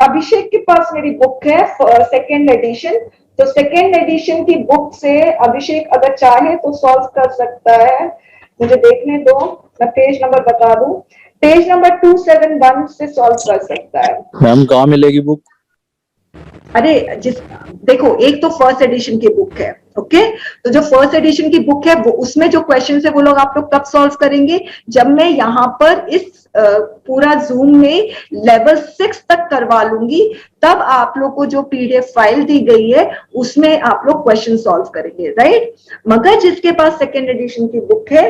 अभिषेक के पास मेरी बुक है सेकेंड एडिशन, तो सेकेंड एडिशन की बुक से अभिषेक अगर चाहे तो सॉल्व कर सकता है। मुझे देखने दो, मैं पेज नंबर बता दूं। पेज नंबर 271 से सॉल्व कर सकता है। मैम कहाँ मिलेगी बुक? अरे देखो, एक तो फर्स्ट एडिशन की बुक है, ओके। तो जो फर्स्ट एडिशन की बुक है वो, उसमें जो क्वेश्चन है वो लोग आप लोग कब सॉल्व करेंगे, जब मैं यहाँ पर इस पूरा जूम में लेवल 6 तक करवा लूंगी, तब आप लोग को जो पीडीएफ फाइल दी गई है उसमें आप लोग क्वेश्चन सॉल्व करेंगे, राइट। मगर जिसके पास सेकेंड एडिशन की बुक है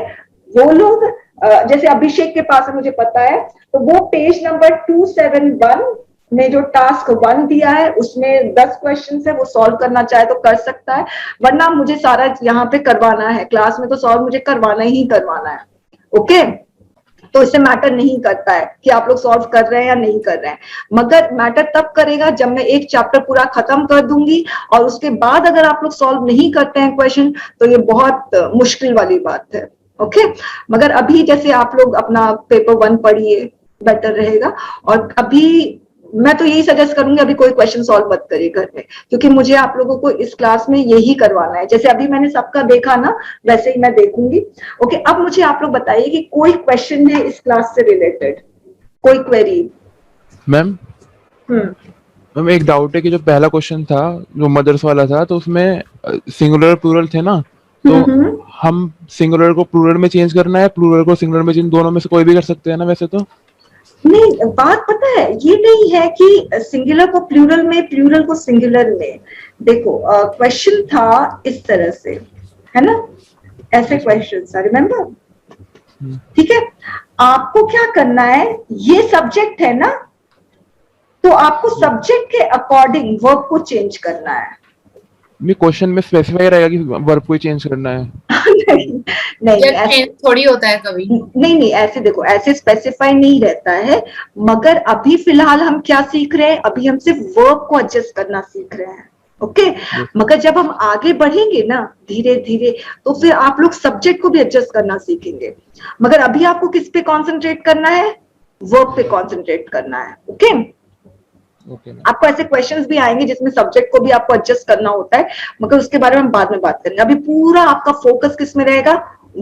वो लोग, जैसे अभिषेक के पास है मुझे पता है, तो वो पेज नंबर 271 में जो टास्क 1 दिया है उसमें 10 क्वेश्चन है, वो सॉल्व करना चाहे तो कर सकता है, वरना मुझे सारा यहाँ पे करवाना है क्लास में, तो सॉल्व मुझे करवाना ही करवाना है, ओके। तो इससे मैटर नहीं करता है कि आप लोग सॉल्व कर रहे हैं या नहीं कर रहे हैं, मगर मैटर तब करेगा जब मैं एक चैप्टर पूरा खत्म कर दूंगी और उसके बाद अगर आप लोग सॉल्व नहीं करते हैं क्वेश्चन, तो ये बहुत मुश्किल वाली बात है, ओके। मगर अभी जैसे आप लोग अपना पेपर 1 पढ़िए, बेटर रहेगा। और अभी मैं तो यही सजेस्ट करूंगी, अभी कोई क्वेश्चन सॉल्व मत करिए घर में, क्योंकि मुझे आप लोगों को इस क्लास में यही करवाना है। जैसे अभी मैंने सबका देखा ना, वैसे ही मैं देखूंगी, ओके। अब मुझे आप लोग बताइए कि कोई क्वेश्चन है इस क्लास से रिलेटेड, कोई क्वेरी? मैम मैम एक डाउट है कि जो पहला क्वेश्चन था जो मदर्स वाला था, तो उसमें सिंगुलर प्लूरल थे ना, तो हम सिंगुलर को प्लूरल में चेंज करना है, प्लूरल को सिंगुलर में चेंज, दोनों में से कोई भी कर सकते हैं ना वैसे तो? नहीं, बात पता है ये नहीं है कि सिंगुलर को प्लूरल में, प्लूरल को सिंगुलर में। देखो क्वेश्चन था इस तरह से, है ना, ऐसे क्वेश्चन था, रिमेम्बर, ठीक है। आपको क्या करना है, ये सब्जेक्ट है ना, तो आपको सब्जेक्ट के अकॉर्डिंग वर्ब को चेंज करना है। ये क्वेश्चन में स्पेसिफाई रहेगा कि वर्ब को चेंज करना है? नहीं ऐसे थोड़ी होता है कभी। नहीं, ऐसे देखो, ऐसे स्पेसिफाई नहीं रहता है, मगर अभी फिलहाल हम क्या सीख रहे हैं, अभी हम सिर्फ वर्ब को एडजस्ट करना सीख रहे हैं, ओके। मगर जब हम आगे बढ़ेंगे ना धीरे धीरे, तो फिर आप लोग सब्जेक्ट को भी एडजस्ट करना सीखेंगे। मगर अभी आपको किस पे कॉन्सेंट्रेट करना है, वर्ब पे कॉन्सेंट्रेट करना है, ओके। आपको ऐसे क्वेश्चंस भी आएंगे जिसमें सब्जेक्ट को भी आपको एडजस्ट करना होता है, मगर उसके बारे में हम बाद में बात करेंगे। अभी पूरा आपका फोकस किस में रहेगा,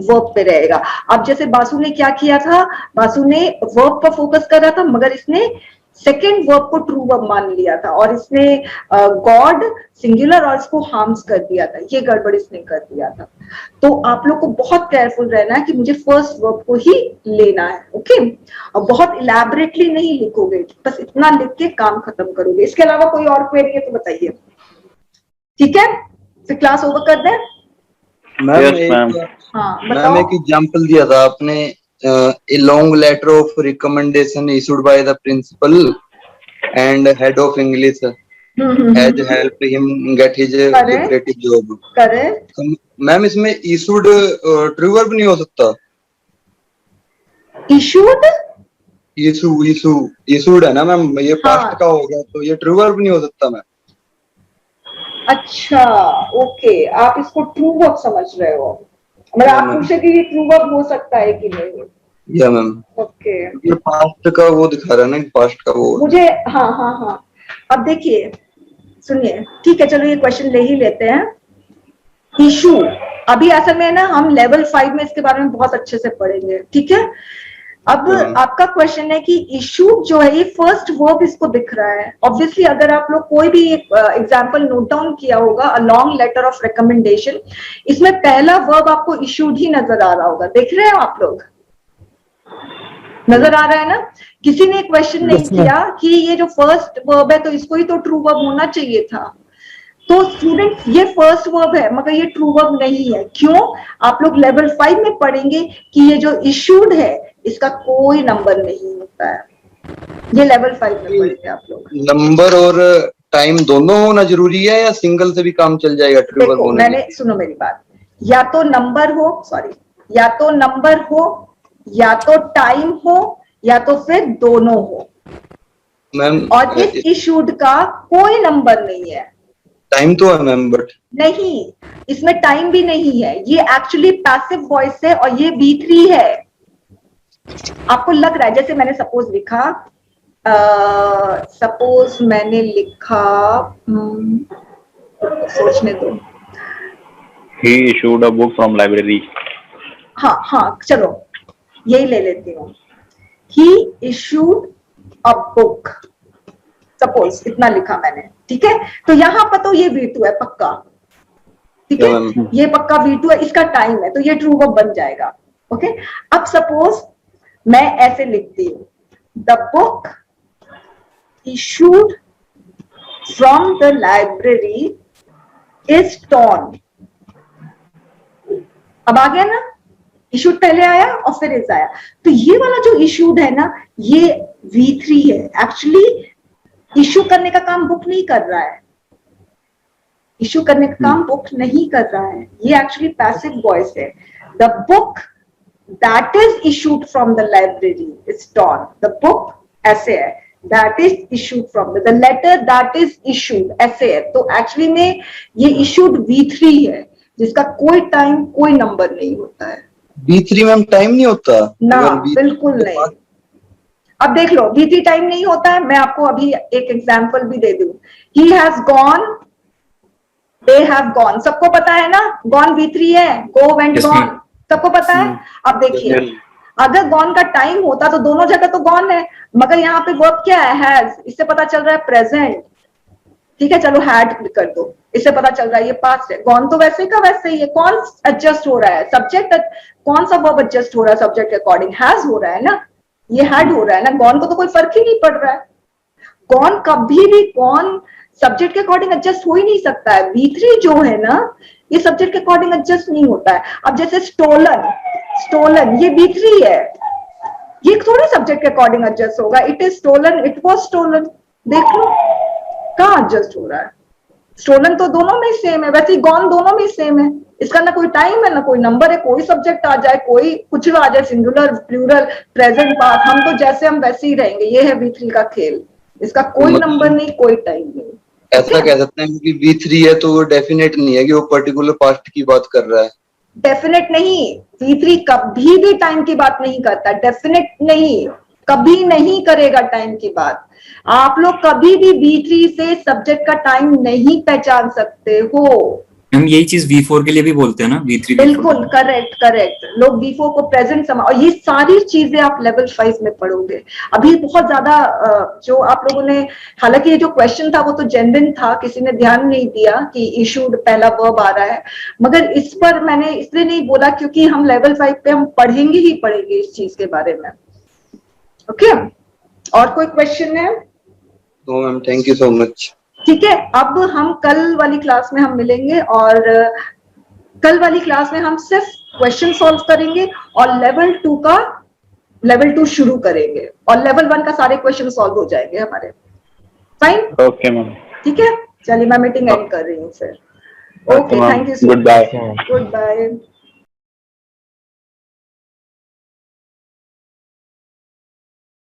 वर्ब पे रहेगा। अब जैसे बासु ने क्या किया था, बासु ने वर्ब पर फोकस कर रहा था, मगर इसने सेकेंड वर्ब को ट्रू वर्ब मान लिया था, और इसने गॉड सिंगुलर और इसको हार्म्स कर दिया था, ये गड़बड़ इसने कर दिया था। तो आप लोग को बहुत केयरफुल रहना है कि मुझे फर्स्ट वर्ब को ही लेना है, ओके। और बहुत इलैबोरेटली नहीं लिखोगे, बस इतना लिख के काम खत्म करोगे। इसके अलावा कोई और क्वेरी है तो बताइए, ठीक है, फिर क्लास ओवर कर दें। मैम एक एग्जांपल दिया था आपने, a long letter of recommendation issued by the principal and head of English has helped him get his lucrative job. Correct. Ma'am इसमें issued true verb नहीं हो सकता? issued issued है ना मैम, ये पास्ट का हो गया, तो ये true verb नहीं हो सकता मैम? अच्छा, ओके, आप इसको ट्रू वर्ब समझ रहे हो, मतलब आप पूछे कि ये ट्रू वर्ब हो सकता है कि नहीं? या मैम, ओके, ये पास्ट का वो दिखा रहा है ना, पास्ट का वो मुझे, हाँ। अब देखिए, सुनिए, ठीक है, चलो ये क्वेश्चन ले ही लेते हैं। इशू, अभी असल में ना हम लेवल 5 में इसके बारे में बहुत अच्छे से पढ़ेंगे, ठीक है। अब आपका क्वेश्चन है कि इशू जो है, ये फर्स्ट वर्ब इसको दिख रहा है। ऑब्वियसली अगर आप लोग कोई भी एग्जांपल नोट डाउन किया होगा, a long letter of recommendation, इसमें पहला वर्ब आपको इशूड ही नजर आ रहा होगा, देख रहे हैं आप लोग, नजर आ रहा है ना। किसी ने क्वेश्चन नहीं किया कि ये जो फर्स्ट वर्ब है तो इसको ही तो ट्रू वर्ब होना चाहिए था। तो स्टूडेंट्स, ये फर्स्ट वर्ब है मगर ये ट्रू वर्ब नहीं है। क्यों? आप लोग लेवल 5 में पढ़ेंगे कि ये जो इशूड है इसका कोई नंबर नहीं होता है, ये लेवल 5 में पढ़ेंगे आप लोग। नंबर और टाइम दोनों होना जरूरी है या सिंगल से भी काम चल जाएगा ट्रू वर्ब होने? मैंने, सुनो मेरी बात, या तो नंबर हो, सॉरी, या तो नंबर हो, या तो टाइम हो, या तो फिर दोनों हो मैम। और इस इशूड का कोई नंबर नहीं है। टाइम तो है मैम, बट नहीं, इसमें टाइम भी नहीं है, ये एक्चुअली पैसिव वॉइस है और ये B3 है। आपको लग रहा है, जैसे मैंने सपोज लिखा, सपोज मैंने लिखा, सोचने दो, He issued a book from library. हाँ, चलो यही ले लेती हूँ। he issued a book, suppose इतना लिखा मैंने, ठीक है। तो यहाँ पर तो ये V2 है पक्का, ठीक है, ये पक्का V2 है, इसका टाइम है, तो ये ट्रू वर्ब बन जाएगा। ओके, अब सपोज मैं ऐसे लिखती हूँ, the book issued from the library is torn। अब आ गया ना, issued पहले आया और फिर is आया, तो ये वाला जो issued है ना, ये V3 है। एक्चुअली इश्यू करने का काम बुक नहीं कर रहा है, इश्यू करने का काम बुक नहीं कर रहा है, ये एक्चुअली पैसिव वॉइस है। The book that is issued from the library is torn। The book ऐसे है, that is issued from the letter that is issued ऐसे है। तो एक्चुअली में ये issued V3 है, जिसका कोई टाइम कोई नंबर नहीं होता है। V3 में टाइम नहीं होता ना, बिल्कुल नहीं। अब देख लो, V3 टाइम नहीं होता है। मैं आपको अभी एक एग्जांपल भी दे दूं, he has gone, they have gone, सबको पता है ना, gone V3 है, go went gone, सबको पता है। अब देखिए, अगर गॉन का टाइम होता तो दोनों जगह तो गॉन है, मगर यहाँ पे वर्ब क्या है, हैज, इससे पता चल रहा है प्रेजेंट, ठीक है, चलो हैड कर दो, इससे पता चल रहा है ये पास्ट है। गॉन तो वैसे का वैसे ही है, कौन एडजस्ट हो रहा है, सब्जेक्ट, कौन सा वर्ब एडजस्ट हो रहा है सब्जेक्ट के अकॉर्डिंग, हैज हो रहा है ना, ये हैड हो रहा है ना, गॉन को तो कोई फर्क ही नहीं पड़ रहा है। गॉन कभी भी गॉन सब्जेक्ट के अकॉर्डिंग एडजस्ट हो ही नहीं सकता है। V3 जो है ना, ये सब्जेक्ट के अकॉर्डिंग एडजस्ट नहीं होता है। अब जैसे स्टोलन, स्टोलन ये V3 है, ये थोड़ी सब्जेक्ट के अकॉर्डिंग एडजस्ट होगा, it is stolen, it was stolen, देख लो कहाँ एडजस्ट हो रहा है। स्टोलन तो दोनों में सेम है, वैसे ही गॉन दोनों में सेम है, इसका ना कोई टाइम है ना कोई नंबर है, कोई सब्जेक्ट आ जाए, कोई कुछ आ जाए, सिंगुलर, प्लूरल, प्रेजेंट, पास्ट, हम तो जैसे हम वैसे ही रहेंगे। ये है V3 का खेल, इसका कोई नंबर नहीं, कोई टाइम नहीं। ऐसा कह सकते हैं कि V3 है तो वो डेफिनेट नहीं है कि वो पर्टिकुलर पास्ट की बात कर रहा है। डेफिनेट नहीं, V3 कभी भी टाइम की बात नहीं करता, डेफिनेट नहीं, कभी नहीं करेगा टाइम की बात। आप लोग कभी भी V3 से सब्जेक्ट का टाइम नहीं पहचान सकते हो। हम यही चीज V4 के लिए भी बोलते हैं ना, V3। बिल्कुल करेक्ट करेक्ट, लोग V4 को प्रेजेंट समा, और ये सारी चीजें आप लेवल 5 में पढ़ोगे। अभी बहुत ज्यादा जो आप लोगों ने, हालांकि ये जो क्वेश्चन था वो तो जेन्युइन था, किसी ने ध्यान नहीं दिया कि इशूड पहला वर्ब आ रहा है, मगर इस पर मैंने इसलिए नहीं बोला क्योंकि हम लेवल 5 पे हम पढ़ेंगे ही पढ़ेंगे इस चीज के बारे में। ओके, और कोई क्वेश्चन है? No ma'am, thank you so much. ठीक है, अब हम कल वाली क्लास में हम मिलेंगे, और कल वाली क्लास में हम सिर्फ क्वेश्चन सॉल्व करेंगे और लेवल 2 शुरू करेंगे, और लेवल 1 का सारे क्वेश्चन सॉल्व हो जाएंगे हमारे। फाइन, ओके मैम, ठीक है, चलिए मैं मीटिंग एंड कर रही हूँ फिर। Okay, thank you, goodbye. Good bye.